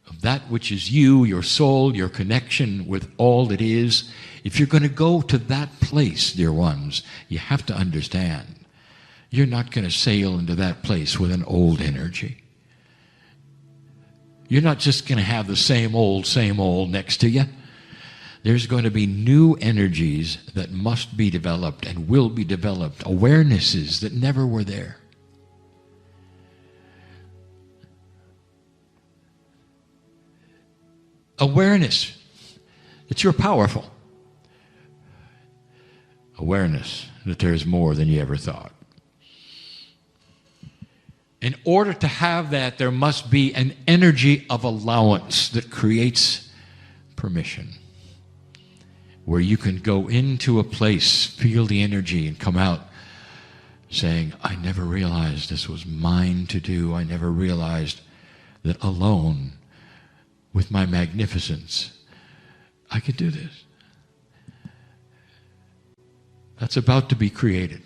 S1: of that which is you, your soul, your connection with all that is, if you're going to go to that place, dear ones, you have to understand you're not going to sail into that place with an old energy. You're not just going to have the same old next to you. There's going to be new energies that must be developed and will be developed, awarenesses that never were there. Awareness that you're powerful. Awareness that there's more than you ever thought. In order to have that, there must be an energy of allowance that creates permission, where you can go into a place, feel the energy, and come out saying, I never realized this was mine to do. I never realized that alone, with my magnificence, I could do this. That's about to be created.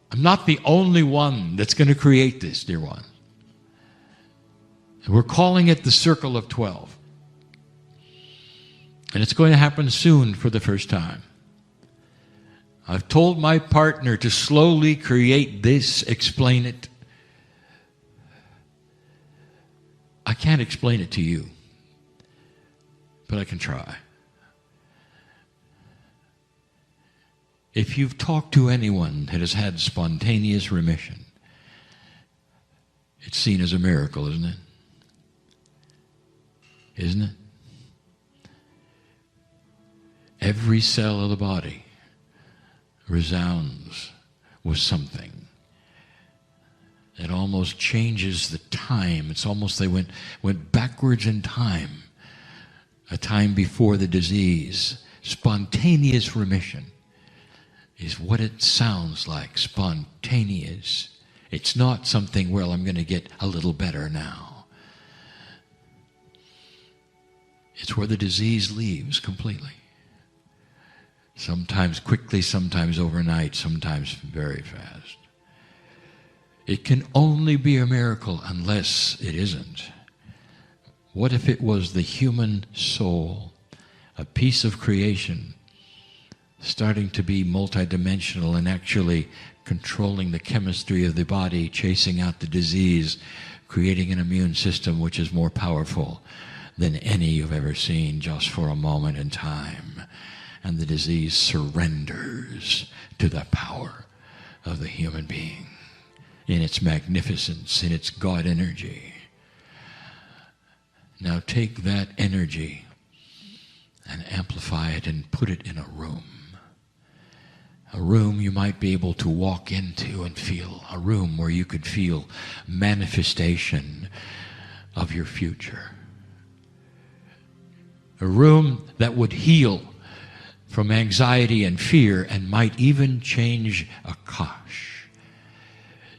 S1: I'm not the only one that's going to create this, dear one. And we're calling it the Circle of 12. And it's going to happen soon for the first time. I've told my partner to slowly create this, explain it. I can't explain it to you, but I can try. If you've talked to anyone that has had spontaneous remission, it's seen as a miracle, isn't it? Isn't it? Every cell of the body resounds with something. It almost changes the time. It's almost they went backwards in time, a time before the disease. Spontaneous remission is what it sounds like, spontaneous. It's not something, well, I'm going to get a little better now. It's where the disease leaves completely. Sometimes quickly, sometimes overnight, sometimes very fast. It can only be a miracle unless it isn't. What if it was the human soul, a piece of creation, starting to be multidimensional and actually controlling the chemistry of the body, chasing out the disease, creating an immune system which is more powerful than any you've ever seen just for a moment in time. And the disease surrenders to the power of the human being in its magnificence, in its God energy. Now take that energy and amplify it and put it in a room. A room you might be able to walk into and feel. A room where you could feel manifestation of your future. A room that would heal from anxiety and fear and might even change Akash.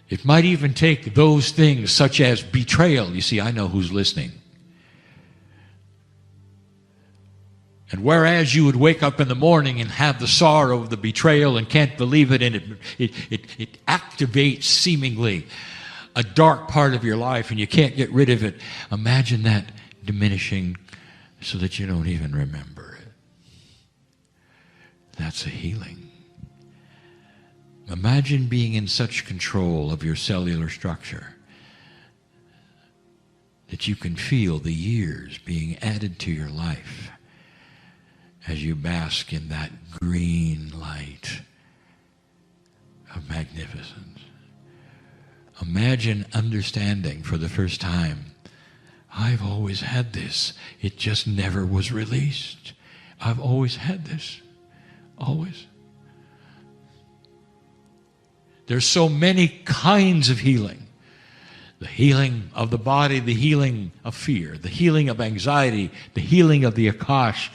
S1: It might even take those things such as betrayal. You see, I know who's listening. And whereas you would wake up in the morning and have the sorrow of the betrayal and can't believe it, and it activates seemingly a dark part of your life and you can't get rid of it, imagine that diminishing so that you don't even remember it. That's a healing. Imagine being in such control of your cellular structure that you can feel the years being added to your life as you bask in that green light of magnificence. Imagine understanding for the first time, I've always had this. It just never was released. I've always had this. Always. There's so many kinds of healing. The healing of the body, the healing of fear, the healing of anxiety, the healing of the Akash.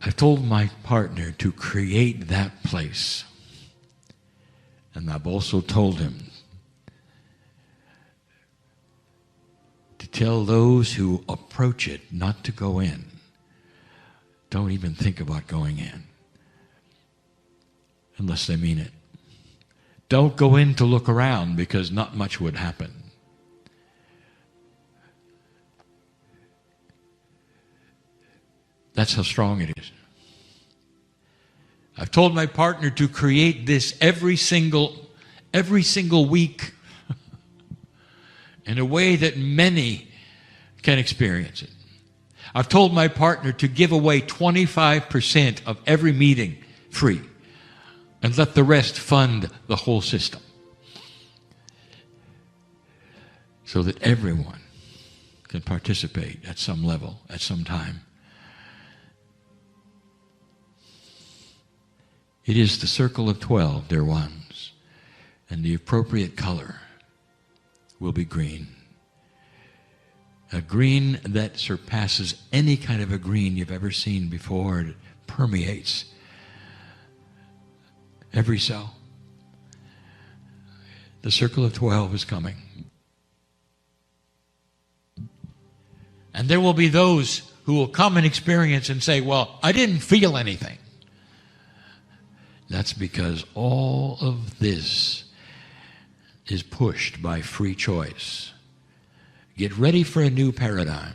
S1: I've told my partner to create that place. And I've also told him to tell those who approach it not to go in. Don't even think about going in unless they mean it. Don't go in to look around because not much would happen. That's how strong it is. I've told my partner to create this every single week in a way that many can experience it. I've told my partner to give away 25% of every meeting free and let the rest fund the whole system so that everyone can participate at some level, at some time. It is the circle of 12, dear ones, and the appropriate color will be green. A green that surpasses any kind of a green you've ever seen before. It permeates every cell. The circle of 12 is coming. And there will be those who will come and experience and say, well, I didn't feel anything. That's because all of this is pushed by free choice. Get ready for a new paradigm.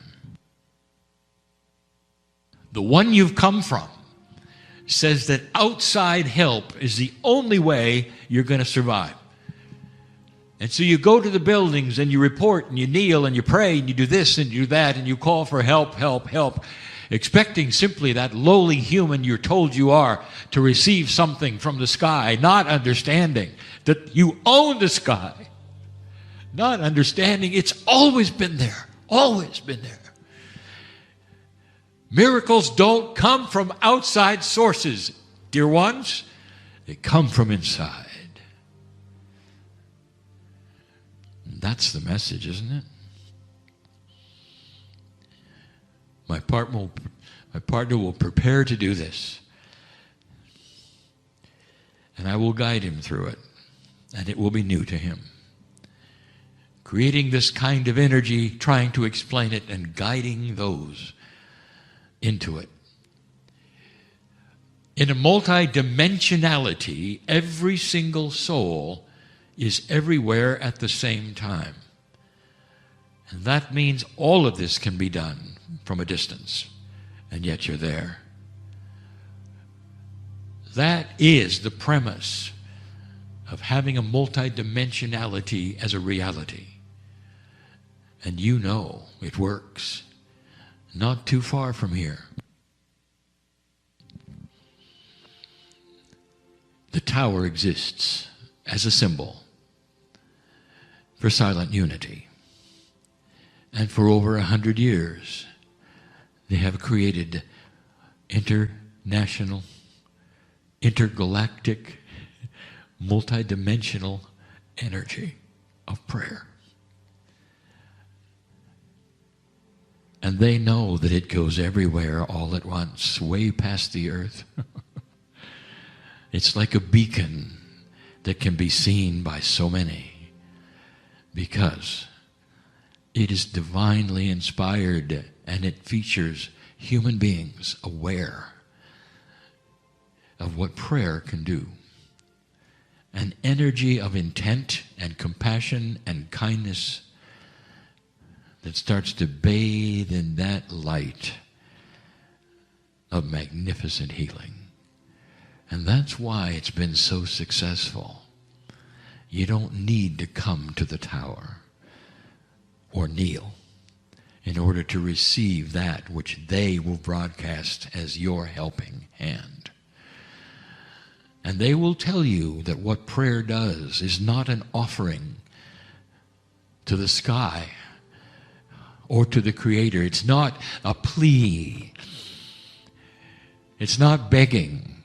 S1: The one you've come from says that outside help is the only way you're going to survive. And so you go to the buildings and you report and you kneel and you pray and you do this and you do that and you call for help, help, help, expecting simply that lowly human you're told you are to receive something from the sky, not understanding that you own the sky, not understanding it's always been there, always been there. Miracles don't come from outside sources, dear ones. They come from inside. That's the message, isn't it? My partner will prepare to do this. And I will guide him through it. And it will be new to him. Creating this kind of energy, trying to explain it, and guiding those into it. In a multidimensionality, every single soul is everywhere at the same time. And that means all of this can be done from a distance, and yet you're there. That is the premise of having a multidimensionality as a reality. And you know it works. Not too far from here. The tower exists as a symbol for silent unity. And for over 100 years, they have created international, intergalactic, multidimensional energy of prayer. And they know that it goes everywhere all at once, way past the earth. It's like a beacon that can be seen by so many because it is divinely inspired and it features human beings aware of what prayer can do. An energy of intent and compassion and kindness that starts to bathe in that light of magnificent healing. And that's why it's been so successful. You don't need to come to the tower or kneel in order to receive that which they will broadcast as your helping hand. And they will tell you that what prayer does is not an offering to the sky or to the Creator. It's not a plea. It's not begging.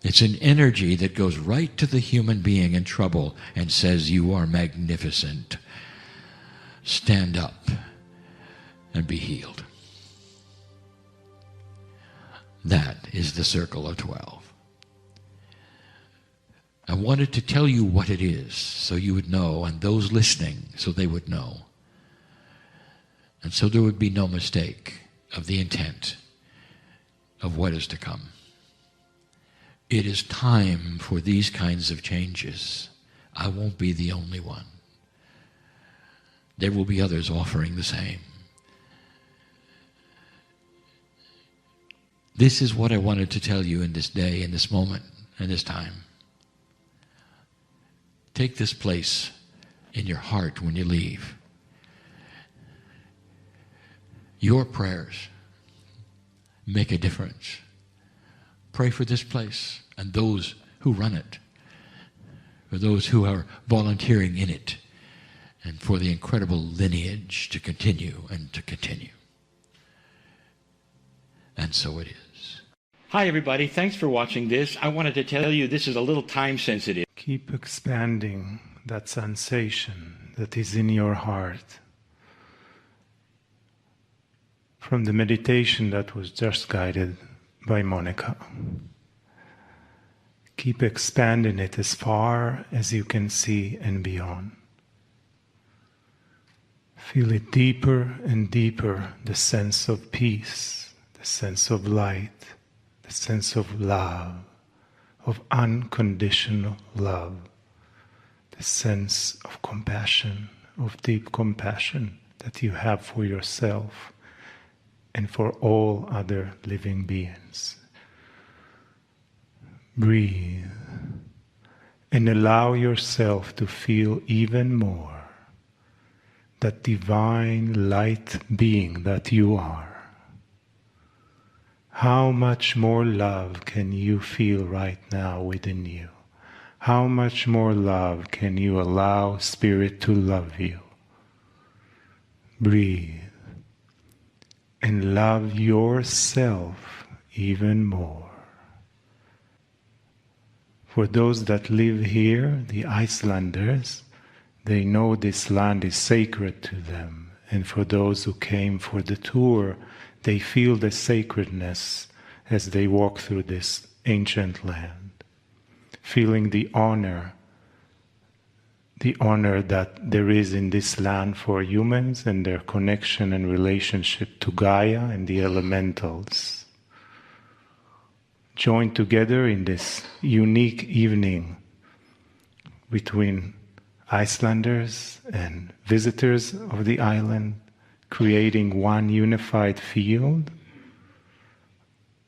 S1: It's an energy that goes right to the human being in trouble and says, "You are magnificent. Stand up and be healed." That is the circle of 12. I wanted to tell you what it is so you would know, and those listening so they would know. And so there would be no mistake of the intent of what is to come. It is time for these kinds of changes. I won't be the only one. There will be others offering the same. This is what I wanted to tell you in this day, in this moment, in this time. Take this place in your heart when you leave. Your prayers make a difference. Pray for this place and those who run it, for those who are volunteering in it, and for the incredible lineage to continue and to continue. And so it is. Hi, everybody. Thanks for watching this. I wanted to tell you this is a little time sensitive.
S4: Keep expanding that sensation that is in your heart. From the meditation that was just guided by Monica. Keep expanding it as far as you can see and beyond. Feel it deeper and deeper, the sense of peace, the sense of light, the sense of love, of unconditional love the sense of compassion, of deep compassion that you have for yourself and for all other living beings. Breathe and allow yourself to feel even more that divine light being that you are. How much more love can you feel right now within you? How much more love can you allow Spirit to love you? Breathe and love yourself even more. For those that live here, the Icelanders, they know this land is sacred to them. And for those who came for the tour, they feel the sacredness as they walk through this ancient land, feeling the honor that there is in this land for humans and their connection and relationship to Gaia and the elementals. Joined together in this unique evening between Icelanders and visitors of the island, creating one unified field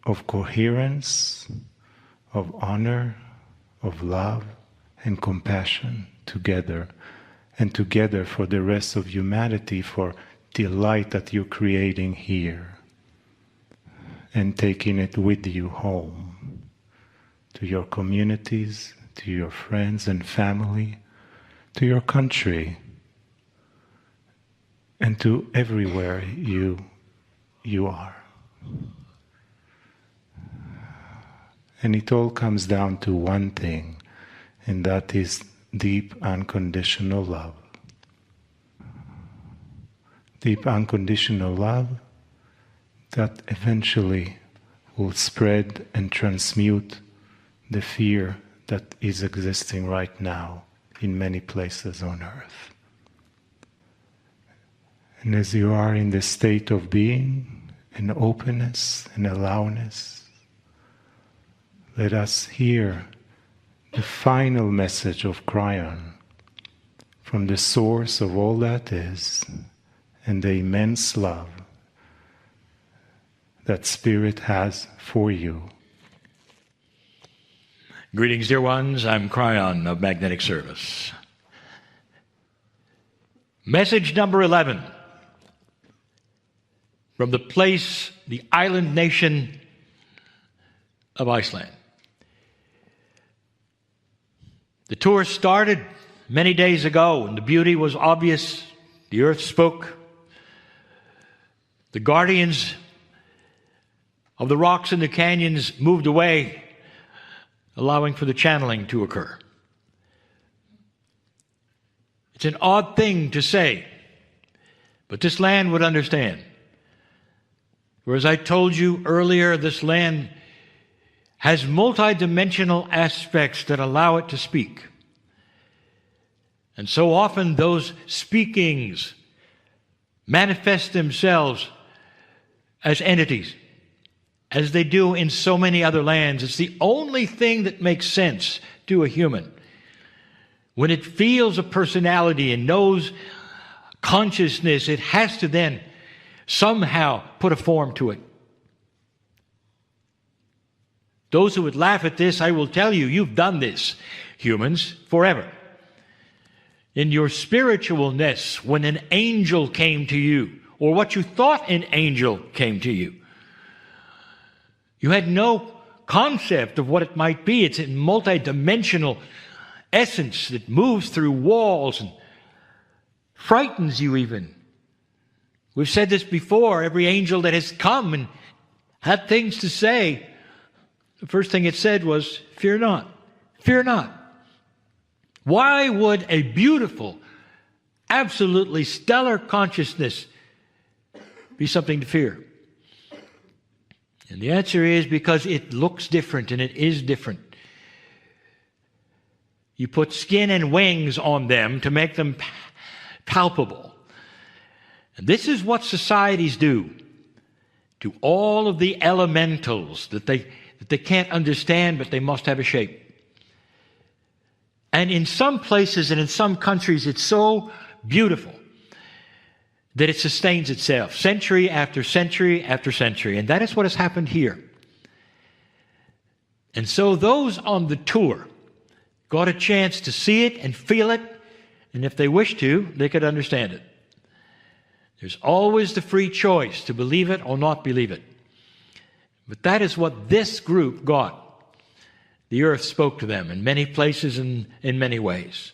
S4: of coherence, of honor, of love and compassion together, and together for the rest of humanity, for the light that you're creating here and taking it with you home to your communities, to your friends and family, to your country, and to everywhere you are. And it all comes down to one thing, and that is deep unconditional love. Deep unconditional love that eventually will spread and transmute the fear that is existing right now in many places on earth. And as you are in the state of being, and openness and allowness, let us hear the final message of Kryon from the source of all that is and the immense love that Spirit has for you.
S1: Greetings, dear ones. I'm Kryon of Magnetic Service. Message number 11 from the place, the island nation of Iceland. The tour started many days ago, and the beauty was obvious. The earth spoke. The guardians of the rocks in the canyons moved away, allowing for the channeling to occur. It's an odd thing to say, but this land would understand. For as I told you earlier, this land has multidimensional aspects that allow it to speak. And so often those speakings manifest themselves as entities, as they do in so many other lands. It's the only thing that makes sense to a human. When it feels a personality and knows consciousness, it has to then somehow put a form to it. Those who would laugh at this, I will tell you, you've done this, humans, forever. In your spiritualness, when an angel came to you, or what you thought an angel came to you, you had no concept of what it might be. It's a multidimensional essence that moves through walls and frightens you even. We've said this before. Every angel that has come and had things to say, the first thing it said was, "Fear not, fear not." Why would a beautiful, absolutely stellar consciousness be something to fear? And the answer is because it looks different, and it is different. You put skin and wings on them to make them palpable. And this is what societies do to all of the elementals that they can't understand, but they must have a shape. And in some places and in some countries, it's so beautiful that it sustains itself century after century after century. And that is what has happened here. And so those on the tour got a chance to see it and feel it, and if they wish to, they could understand it. There's always the free choice to believe it or not believe it. But that is what this group got. The earth spoke to them in many places and in many ways.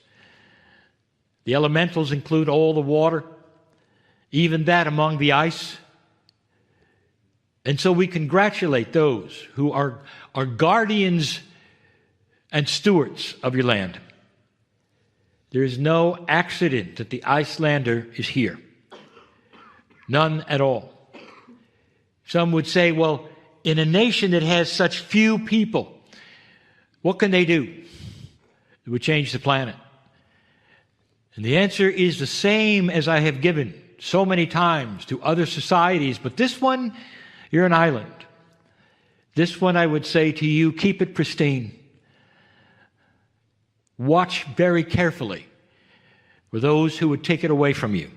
S1: The elementals include all the water, even that among the ice. And so we congratulate those who are guardians and stewards of your land. There is no accident that the Icelander is here. None at all. Some would say, well, in a nation that has such few people, what can they do? It would change the planet. And the answer is the same as I have given so many times to other societies, but this one, you're an island. This one, I would say to you, keep it pristine. Watch very carefully for those who would take it away from you.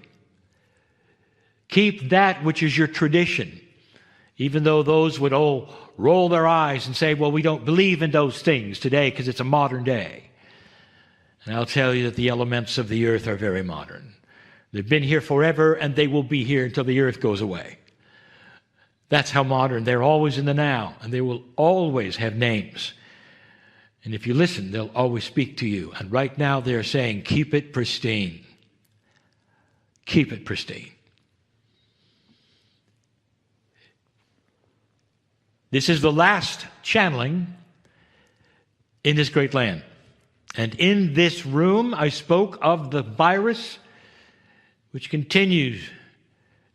S1: Keep that which is your tradition, even though those would all roll their eyes and say, well, we don't believe in those things today because it's a modern day. And I'll tell you that the elements of the earth are very modern. They've been here forever, and they will be here until the earth goes away. That's how modern. They're always in the now, and they will always have names. And if you listen, they'll always speak to you. And right now they're saying, keep it pristine. Keep it pristine. This is the last channeling in this great land. And in this room, I spoke of the virus which continues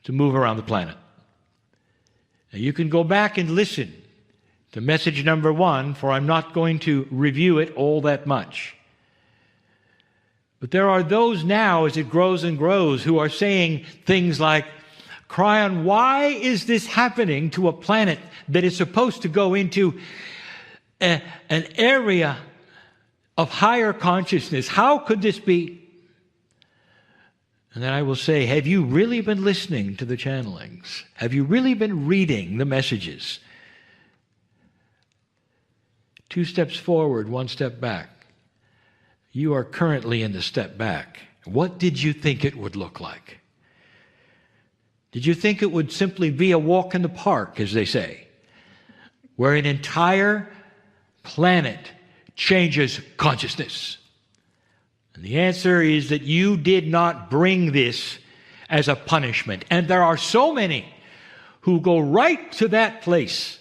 S1: to move around the planet. Now, you can go back and listen to message number 1, for I'm not going to review it all that much. But there are those now, as it grows and grows, who are saying things like, Kryon, why is this happening to a planet that is supposed to go into an area of higher consciousness? How could this be? And then I will say, have you really been listening to the channelings? Have you really been reading the messages? 2 steps forward, 1 step back. You are currently in the step back. What did you think it would look like? Did you think it would simply be a walk in the park, as they say, where an entire planet changes consciousness? And the answer is that you did not bring this as a punishment. And there are so many who go right to that place,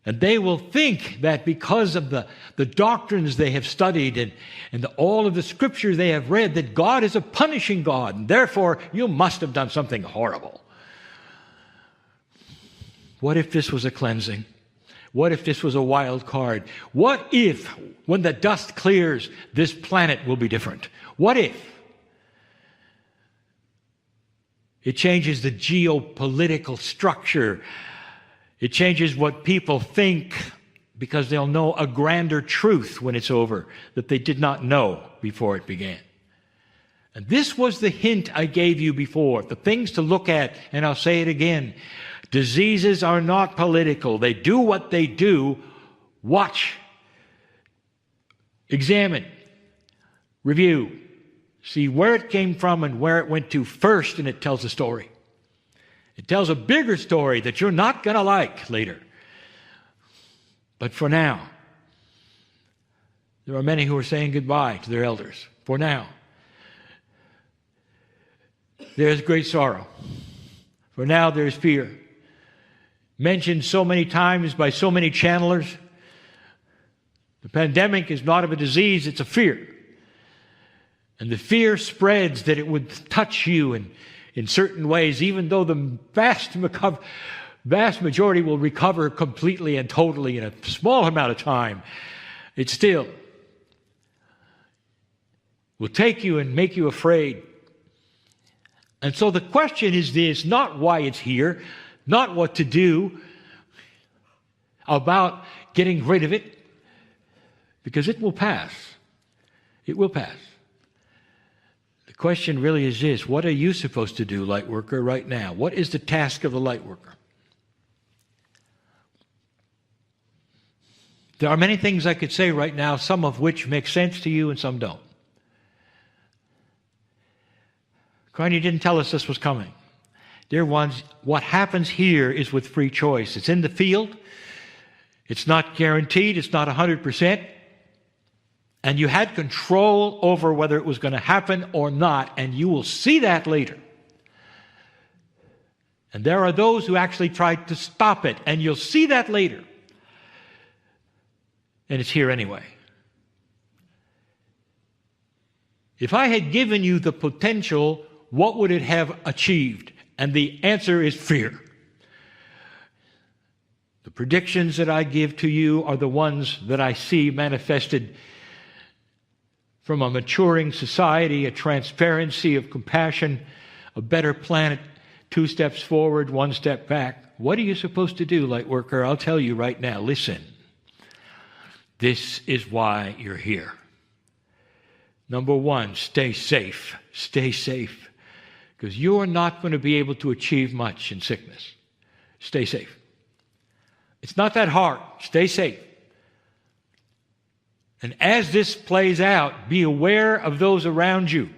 S1: and they will think that because of the doctrines they have studied and all of the scriptures they have read, that God is a punishing God, and therefore you must have done something horrible. What if this was a cleansing? What if this was a wild card? What if, when the dust clears, this planet will be different? What if? It changes the geopolitical structure. It changes what people think, because they'll know a grander truth when it's over that they did not know before it began. And this was the hint I gave you before, the things to look at, and I'll say it again. Diseases are not political. They do what they do. Watch, examine, review, see where it came from and where it went to first, and it tells a story. It tells a bigger story that you're not going to like later. But for now, there are many who are saying goodbye to their elders. For now, there's great sorrow. For now, there's fear. Mentioned so many times by so many channelers, the pandemic is not of a disease, it's a fear. And the fear spreads that it would touch you in certain ways, even though the vast majority will recover completely and totally in a small amount of time. It still will take you and make you afraid. And so the question is this, not why it's here, not what to do about getting rid of it, because it will pass. It will pass. The question really is this: what are you supposed to do, light worker, right now? What is the task of the light worker? There are many things I could say right now, some of which make sense to you and some don't. Kryon didn't tell us this was coming. Dear ones, what happens here is with free choice. It's in the field. It's not guaranteed. It's not 100%. And you had control over whether it was going to happen or not, and you will see that later. And there are those who actually tried to stop it, and you'll see that later. And it's here anyway. If I had given you the potential, what would it have achieved? And the answer is fear. The predictions that I give to you are the ones that I see manifested from a maturing society, a transparency of compassion, a better planet, 2 steps forward, 1 step back. What are you supposed to do, light worker? I'll tell you right now. Listen. This is why you're here. Number 1, stay safe. Stay safe. Because you are not going to be able to achieve much in sickness. Stay safe. It's not that hard. Stay safe. And as this plays out, be aware of those around you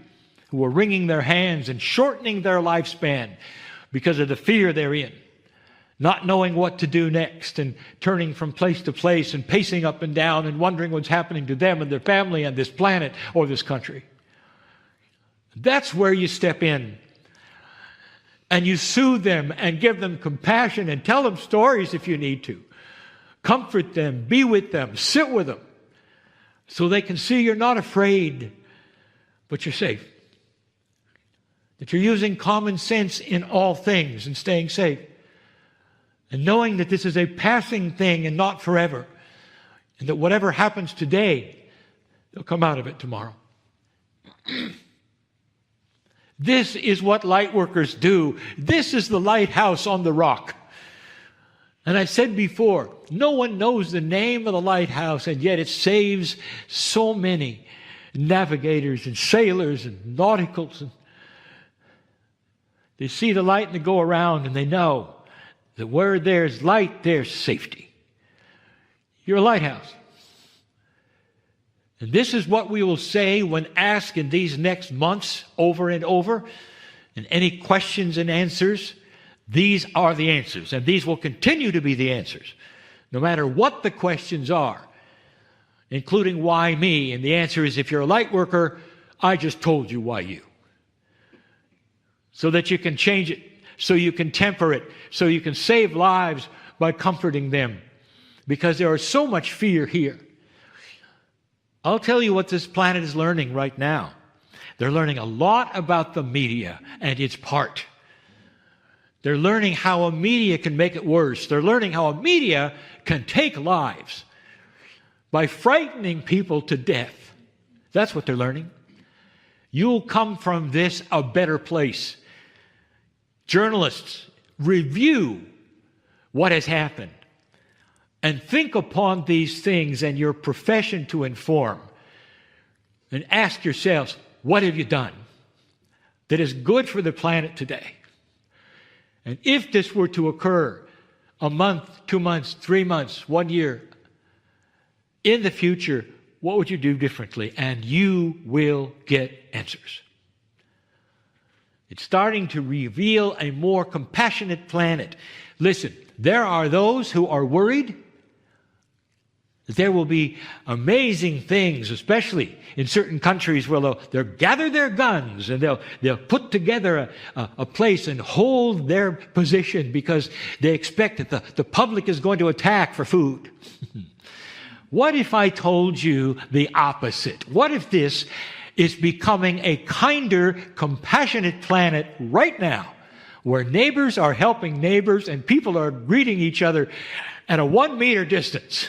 S1: who are wringing their hands and shortening their lifespan because of the fear they're in, not knowing what to do next and turning from place to place and pacing up and down and wondering what's happening to them and their family and this planet or this country. That's where you step in. And you soothe them and give them compassion and tell them stories if you need to. Comfort them, be with them, sit with them, so they can see you're not afraid, but you're safe. That you're using common sense in all things and staying safe. And knowing that this is a passing thing and not forever. And that whatever happens today, they'll come out of it tomorrow. This is what light workers do. This is the lighthouse on the rock. And I said before, no one knows the name of the lighthouse, and yet it saves so many navigators and sailors and nauticals. And they see the light and they go around and they know that where there's light, there's safety. You're a lighthouse. And this is what we will say when asked in these next months over and over. And any questions and answers, these are the answers. And these will continue to be the answers, no matter what the questions are, including why me. And the answer is, if you're a light worker, I just told you why you. So that you can change it, so you can temper it, so you can save lives by comforting them. Because there is so much fear here. I'll tell you what this planet is learning right now. They're learning a lot about the media and its part. They're learning how a media can make it worse. They're learning how a media can take lives by frightening people to death. That's what they're learning. You'll come from this a better place. Journalists, review what has happened. And think upon these things and your profession to inform. And ask yourselves, what have you done that is good for the planet today? And if this were to occur a month, 2 months, 3 months, 1 year, in the future, what would you do differently? And you will get answers. It's starting to reveal a more compassionate planet. Listen, there are those who are worried that there will be amazing things, especially in certain countries where they'll gather their guns and they'll put together a place and hold their position because they expect that the public is going to attack for food. What if I told you the opposite? What if this is becoming a kinder, compassionate planet right now, where neighbors are helping neighbors and people are greeting each other at a 1 meter distance?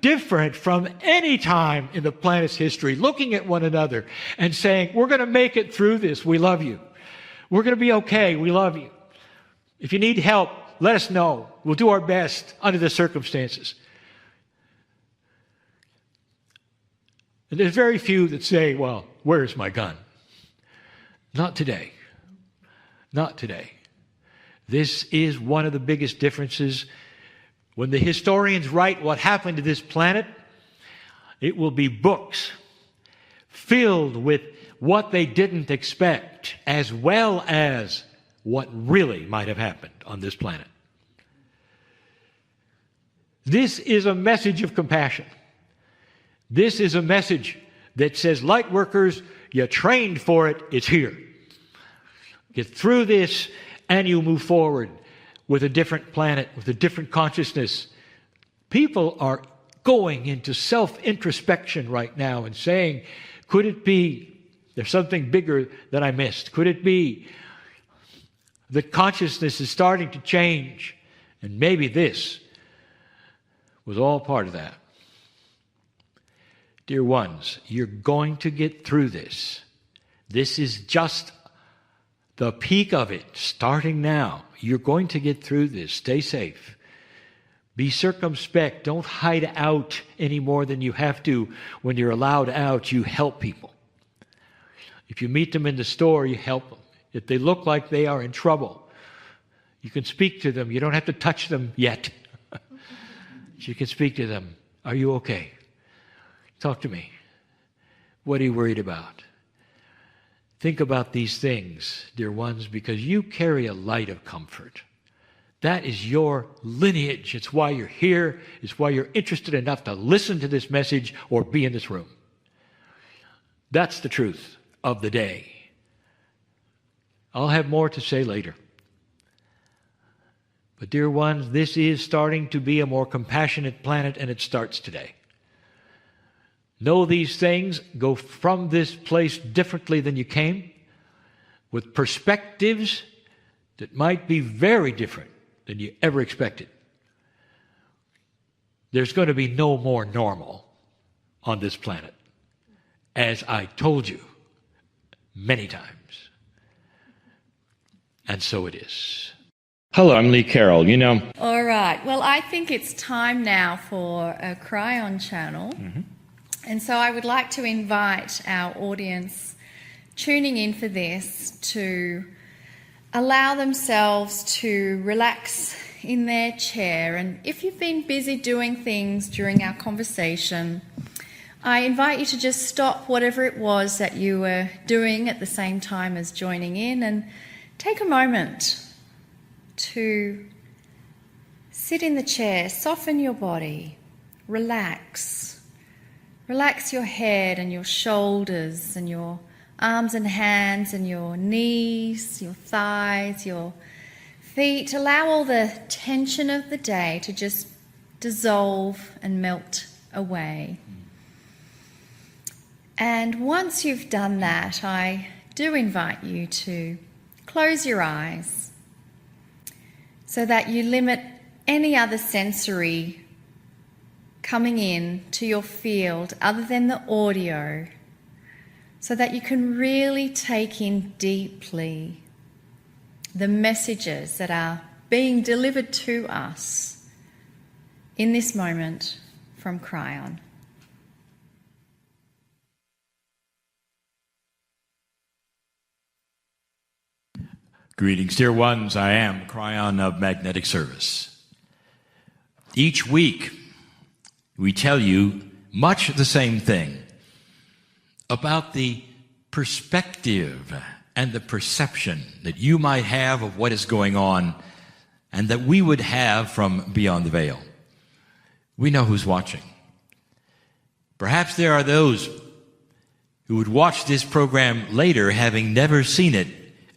S1: Different from any time in the planet's history, looking at one another and saying, we're going to make it through this. We love you. We're going to be okay. We love you. If you need help, let us know. We'll do our best under the circumstances. And there's very few that say, well, where's my gun? Not today. Not today. This is one of the biggest differences. When the historians write what happened to this planet, it will be books filled with what they didn't expect, as well as what really might have happened on this planet. This is a message of compassion. This is a message that says, light workers, you trained for it, it's here. Get through this and you move forward with a different planet, with a different consciousness. People are going into self-introspection right now and saying, could it be there's something bigger that I missed? Could it be that consciousness is starting to change? And maybe this was all part of that. Dear ones, you're going to get through this. This is just the peak of it, starting now. You're going to get through this. Stay safe. Be circumspect. Don't hide out any more than you have to. When you're allowed out, you help people. If you meet them in the store, you help them. If they look like they are in trouble, you can speak to them. You don't have to touch them yet. You can speak to them. Are you okay? Talk to me. What are you worried about? Think about these things, dear ones, because you carry a light of comfort. That is your lineage. It's why you're here. It's why you're interested enough to listen to this message or be in this room. That's the truth of the day. I'll have more to say later. But dear ones, this is starting to be a more compassionate planet, and it starts today. Know these things. Go from this place differently than you came, with perspectives that might be very different than you ever expected. There's going to be no more normal on this planet, as I told you many times. And so it is. Hello, I'm Lee Carroll.
S5: All right. Well, I think it's time now for a Kryon channel. Mm-hmm. And so I would like to invite our audience tuning in for this to allow themselves to relax in their chair. And if you've been busy doing things during our conversation, I invite you to just stop whatever it was that you were doing at the same time as joining in and take a moment to sit in the chair, soften your body, relax. Relax your head and your shoulders and your arms and hands and your knees, your thighs, your feet. Allow all the tension of the day to just dissolve and melt away. And once you've done that, I do invite you to close your eyes so that you limit any other sensory coming in to your field other than the audio, so that you can really take in deeply the messages that are being delivered to us in this moment from Kryon.
S1: Greetings, dear ones. I am Kryon of Magnetic Service. Each week, we tell you much the same thing about the perspective and the perception that you might have of what is going on and that we would have from beyond the veil. We know who's watching. Perhaps there are those who would watch this program later having never seen it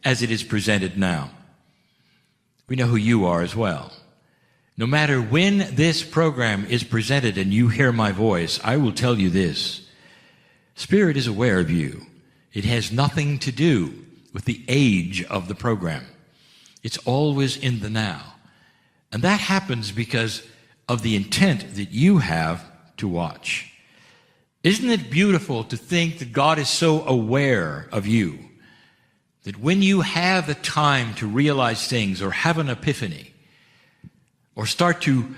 S1: as it is presented now. We know who you are as well. No matter when this program is presented and you hear my voice, I will tell you this. Spirit is aware of you. It has nothing to do with the age of the program. It's always in the now. And that happens because of the intent that you have to watch. Isn't it beautiful to think that God is so aware of you that when you have the time to realize things or have an epiphany or start to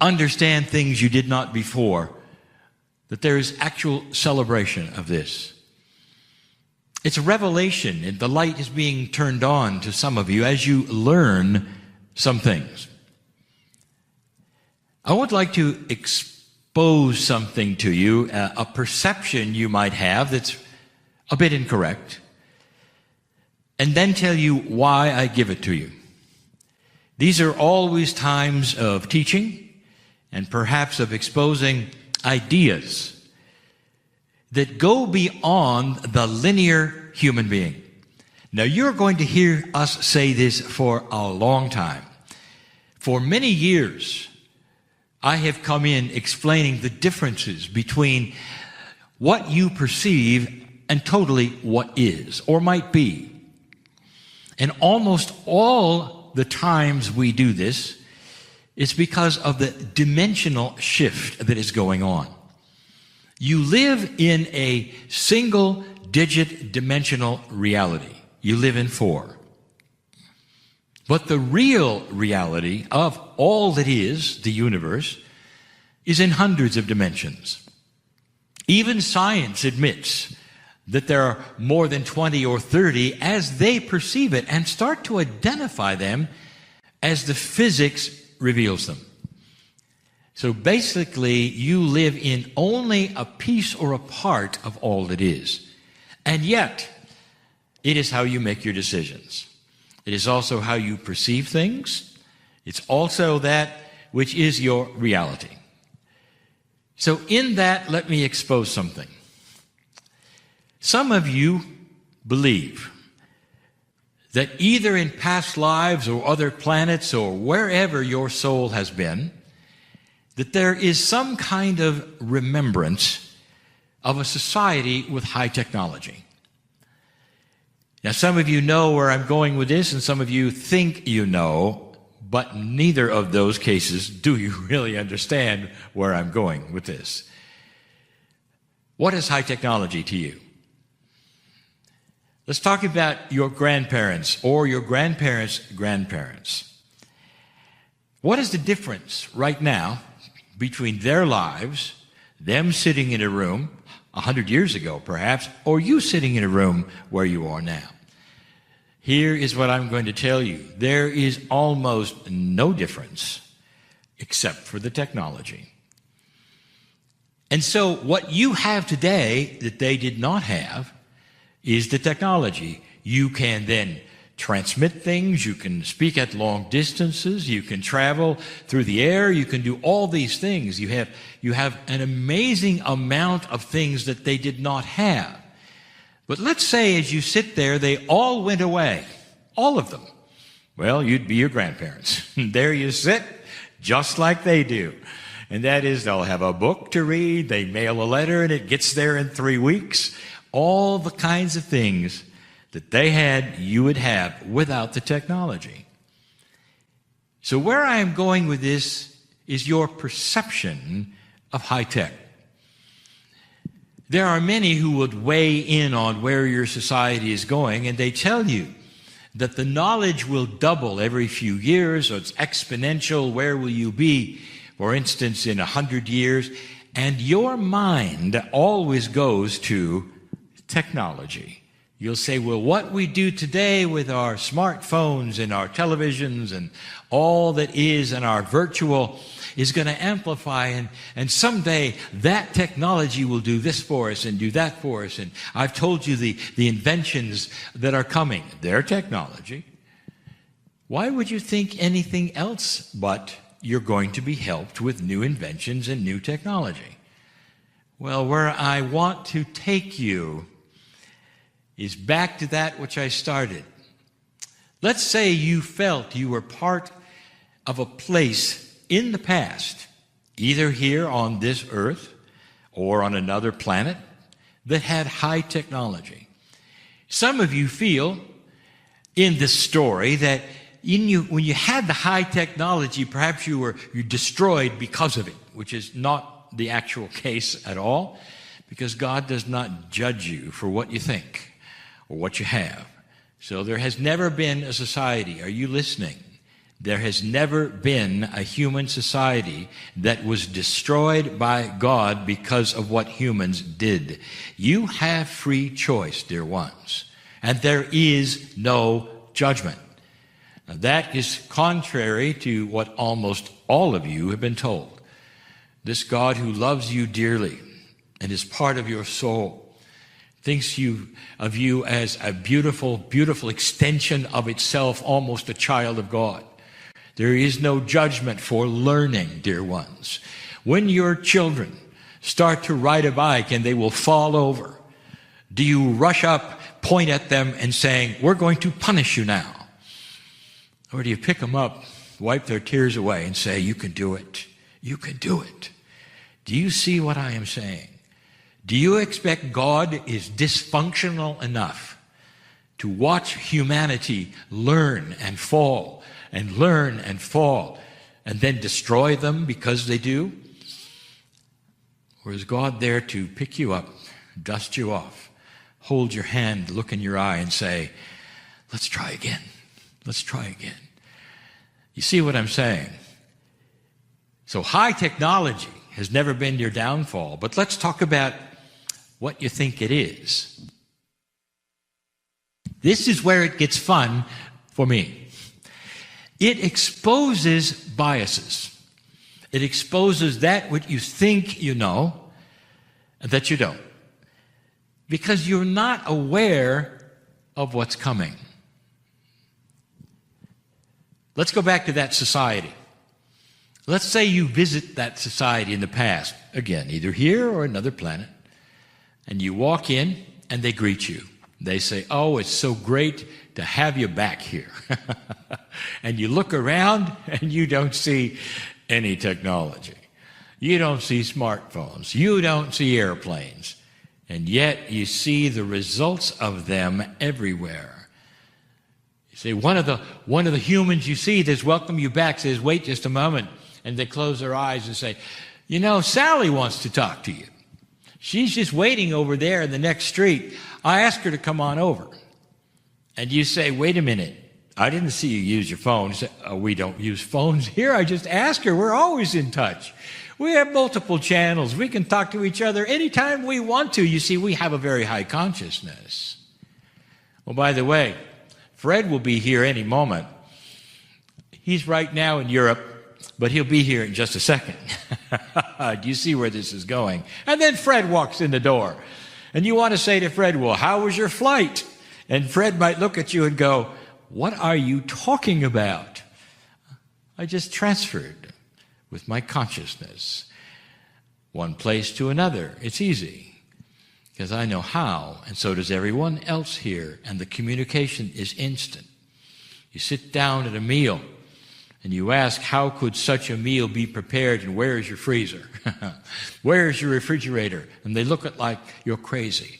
S1: understand things you did not before, that there is actual celebration of this. It's a revelation, and the light is being turned on to some of you as you learn some things. I would like to expose something to you, a perception you might have that's a bit incorrect, and then tell you why I give it to you. These are always times of teaching and perhaps of exposing ideas that go beyond the linear human being. Now, you're going to hear us say this for a long time. For many years, I have come in explaining the differences between what you perceive and totally what is or might be. And almost all the times we do this, it's because of the dimensional shift that is going on. You live in a single-digit dimensional reality. You live in 4. But the real reality of all that is the universe is in hundreds of dimensions. Even science admits that there are more than 20 or 30 as they perceive it and start to identify them as the physics reveals them. So basically, you live in only a piece or a part of all that is. And yet, it is how you make your decisions. It is also how you perceive things. It's also that which is your reality. So in that, let me expose something. Some of you believe that either in past lives or other planets or wherever your soul has been, that there is some kind of remembrance of a society with high technology. Now, some of you know where I'm going with this, and some of you think you know, but neither of those cases do you really understand where I'm going with this. What is high technology to you? Let's talk about your grandparents or your grandparents' grandparents. What is the difference right now between their lives, them sitting in a room 100 years ago perhaps, or you sitting in a room where you are now? Here is what I'm going to tell you. There is almost no difference except for the technology. And so what you have today that they did not have is the technology. You can then transmit things, you can speak at long distances, you can travel through the air, you can do all these things. You have an amazing amount of things that they did not have. But let's say as you sit there, they all went away, all of them. Well, you'd be your grandparents. There you sit, just like they do. And that is, they'll have a book to read, they mail a letter, and it gets there in 3 weeks. All the kinds of things that they had, you would have without the technology. So where I am going with this is your perception of high tech. There are many who would weigh in on where your society is going, and they tell you that the knowledge will double every few years, or it's exponential. Where will you be, for instance, in 100 years? And your mind always goes to technology. You'll say, well, what we do today with our smartphones and our televisions and all that is in our virtual is going to amplify, and someday that technology will do this for us and do that for us. And I've told you the inventions that are coming. They're technology. Why would you think anything else but you're going to be helped with new inventions and new technology? Well, where I want to take you is back to that which I started. Let's say you felt you were part of a place in the past, either here on this earth or on another planet, that had high technology. Some of you feel in this story that when you had the high technology, perhaps you're destroyed because of it, which is not the actual case at all, because God does not judge you for what you think or what you have. So there has never been a society, are you listening, There has never been a human society that was destroyed by God because of what humans did. You have free choice, dear ones, and there is no judgment. Now, that is contrary to what almost all of you have been told. This God who loves you dearly and is part of your soul thinks of you as a beautiful, beautiful extension of itself, almost a child of God. There is no judgment for learning, dear ones. When your children start to ride a bike and they will fall over, do you rush up, point at them and saying, "We're going to punish you now"? Or do you pick them up, wipe their tears away and say, "You can do it. You can do it"? Do you see what I am saying? Do you expect God is dysfunctional enough to watch humanity learn and fall and learn and fall and then destroy them because they do? Or is God there to pick you up, dust you off, hold your hand, look in your eye and say, "Let's try again. Let's try again"? You see what I'm saying? So high technology has never been your downfall, but let's talk about what you think it is. This is where it gets fun for me. It exposes biases. It exposes that which you think you know and that you don't, because you're not aware of what's coming. Let's go back to that society. Let's say you visit that society in the past, again, either here or another planet, and you walk in and they greet you. They say, "Oh, it's so great to have you back here." And you look around and you don't see any technology. You don't see smartphones. You don't see airplanes. And yet you see the results of them everywhere. You see, one of the humans you see that's welcome you back says, "Wait just a moment." And they close their eyes and say, "You know, Sally wants to talk to you. She's just waiting over there in the next street. I asked her to come on over." And you say, "Wait a minute. I didn't see you use your phone." You say, "Oh, we don't use phones here. I just asked her. We're always in touch. We have multiple channels. We can talk to each other anytime we want to." You see, we have a very high consciousness. Well, by the way, Fred will be here any moment. He's right now in Europe, but he'll be here in just a second. Do you see where this is going? And then Fred walks in the door. And you want to say to Fred, "Well, how was your flight?" And Fred might look at you and go, "What are you talking about?" I just transferred with my consciousness one place to another. It's easy because I know how, and so does everyone else here, and the communication is instant. You sit down at a meal and you ask, "How could such a meal be prepared, and where is your freezer? Where is your refrigerator?" And they look at like you're crazy.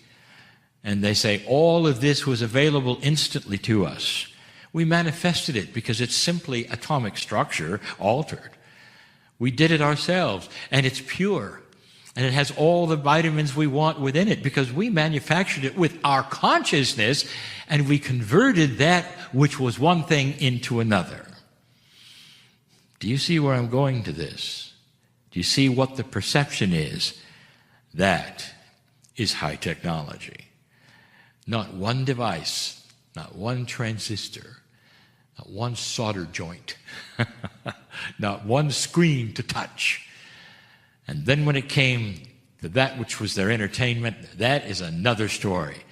S1: And they say, "All of this was available instantly to us. We manifested it because it's simply atomic structure altered. We did it ourselves, and it's pure. And it has all the vitamins we want within it because we manufactured it with our consciousness, and we converted that which was one thing into another." Do you see where I'm going to this? Do you see what the perception is? That is high technology. Not one device, not one transistor, not one solder joint, not one screen to touch. And then when it came to that which was their entertainment, that is another story.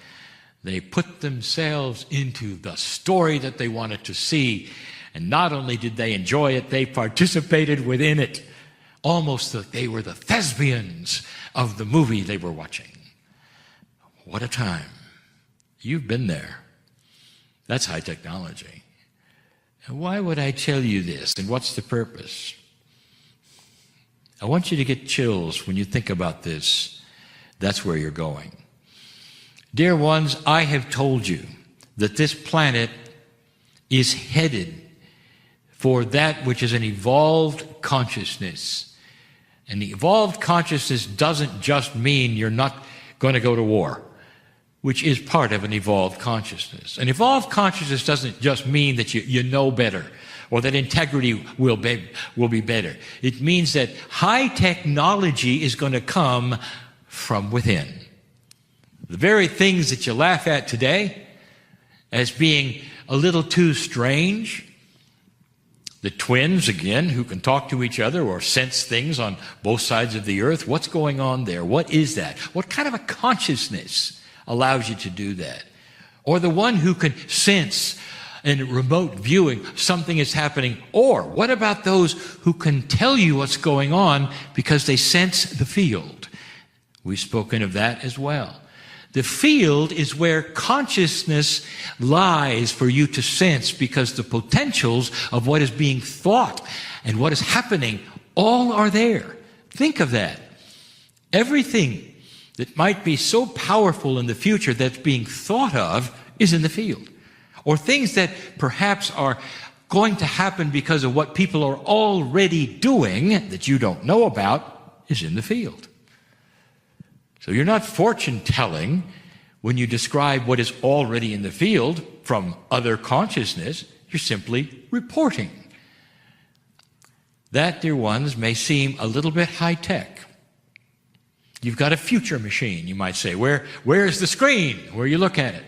S1: They put themselves into the story that they wanted to see. And not only did they enjoy it, they participated within it. Almost like they were the thespians of the movie they were watching. What a time. You've been there. That's high technology. And why would I tell you this? And what's the purpose? I want you to get chills when you think about this. That's where you're going. Dear ones, I have told you that this planet is headed for that which is an evolved consciousness. And the evolved consciousness doesn't just mean you're not going to go to war. which is part of an evolved consciousness. An evolved consciousness doesn't just mean that you know better or that integrity will be better. It means that high technology is going to come from within. The very things that you laugh at today as being a little too strange, the twins, again, who can talk to each other or sense things on both sides of the earth, what's going on there? What is that? What kind of a consciousness allows you to do that? Or the one who can sense in remote viewing something is happening. Or what about those who can tell you what's going on because they sense the field? We've spoken of that as well. The field is where consciousness lies for you to sense, because the potentials of what is being thought and what is happening all are there. Think of that. Everything that might be so powerful in the future that's being thought of is in the field. Or things that perhaps are going to happen because of what people are already doing that you don't know about is in the field. So you're not fortune telling when you describe what is already in the field from other consciousness. You're simply reporting. That, dear ones, may seem a little bit high tech. You've got a future machine, you might say. Where is the screen where you look at it?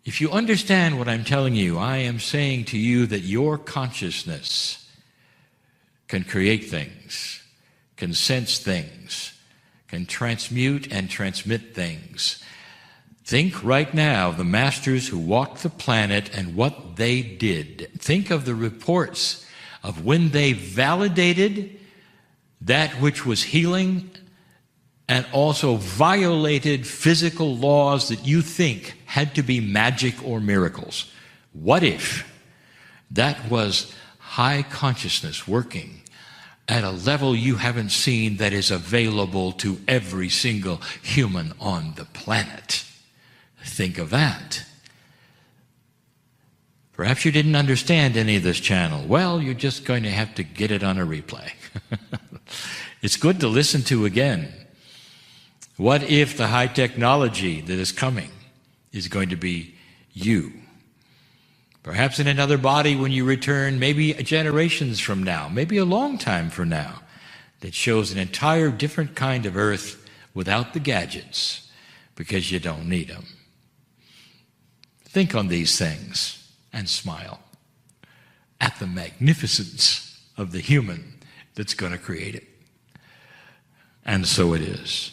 S1: If you understand what I'm telling you, I am saying to you that your consciousness can create things, can sense things, can transmute and transmit things. Think right now of the masters who walked the planet and what they did. Think of the reports of when they validated that which was healing and also violated physical laws that you think had to be magic or miracles. What if that was high consciousness working at a level you haven't seen that is available to every single human on the planet? Think of that. Perhaps you didn't understand any of this channel. Well, you're just going to have to get it on a replay. It's good to listen to again. What if the high technology that is coming is going to be you? Perhaps in another body when you return, maybe generations from now, maybe a long time from now, that shows an entire different kind of earth without the gadgets, because you don't need them. Think on these things and smile at the magnificence of the human that's going to create it. And so it is.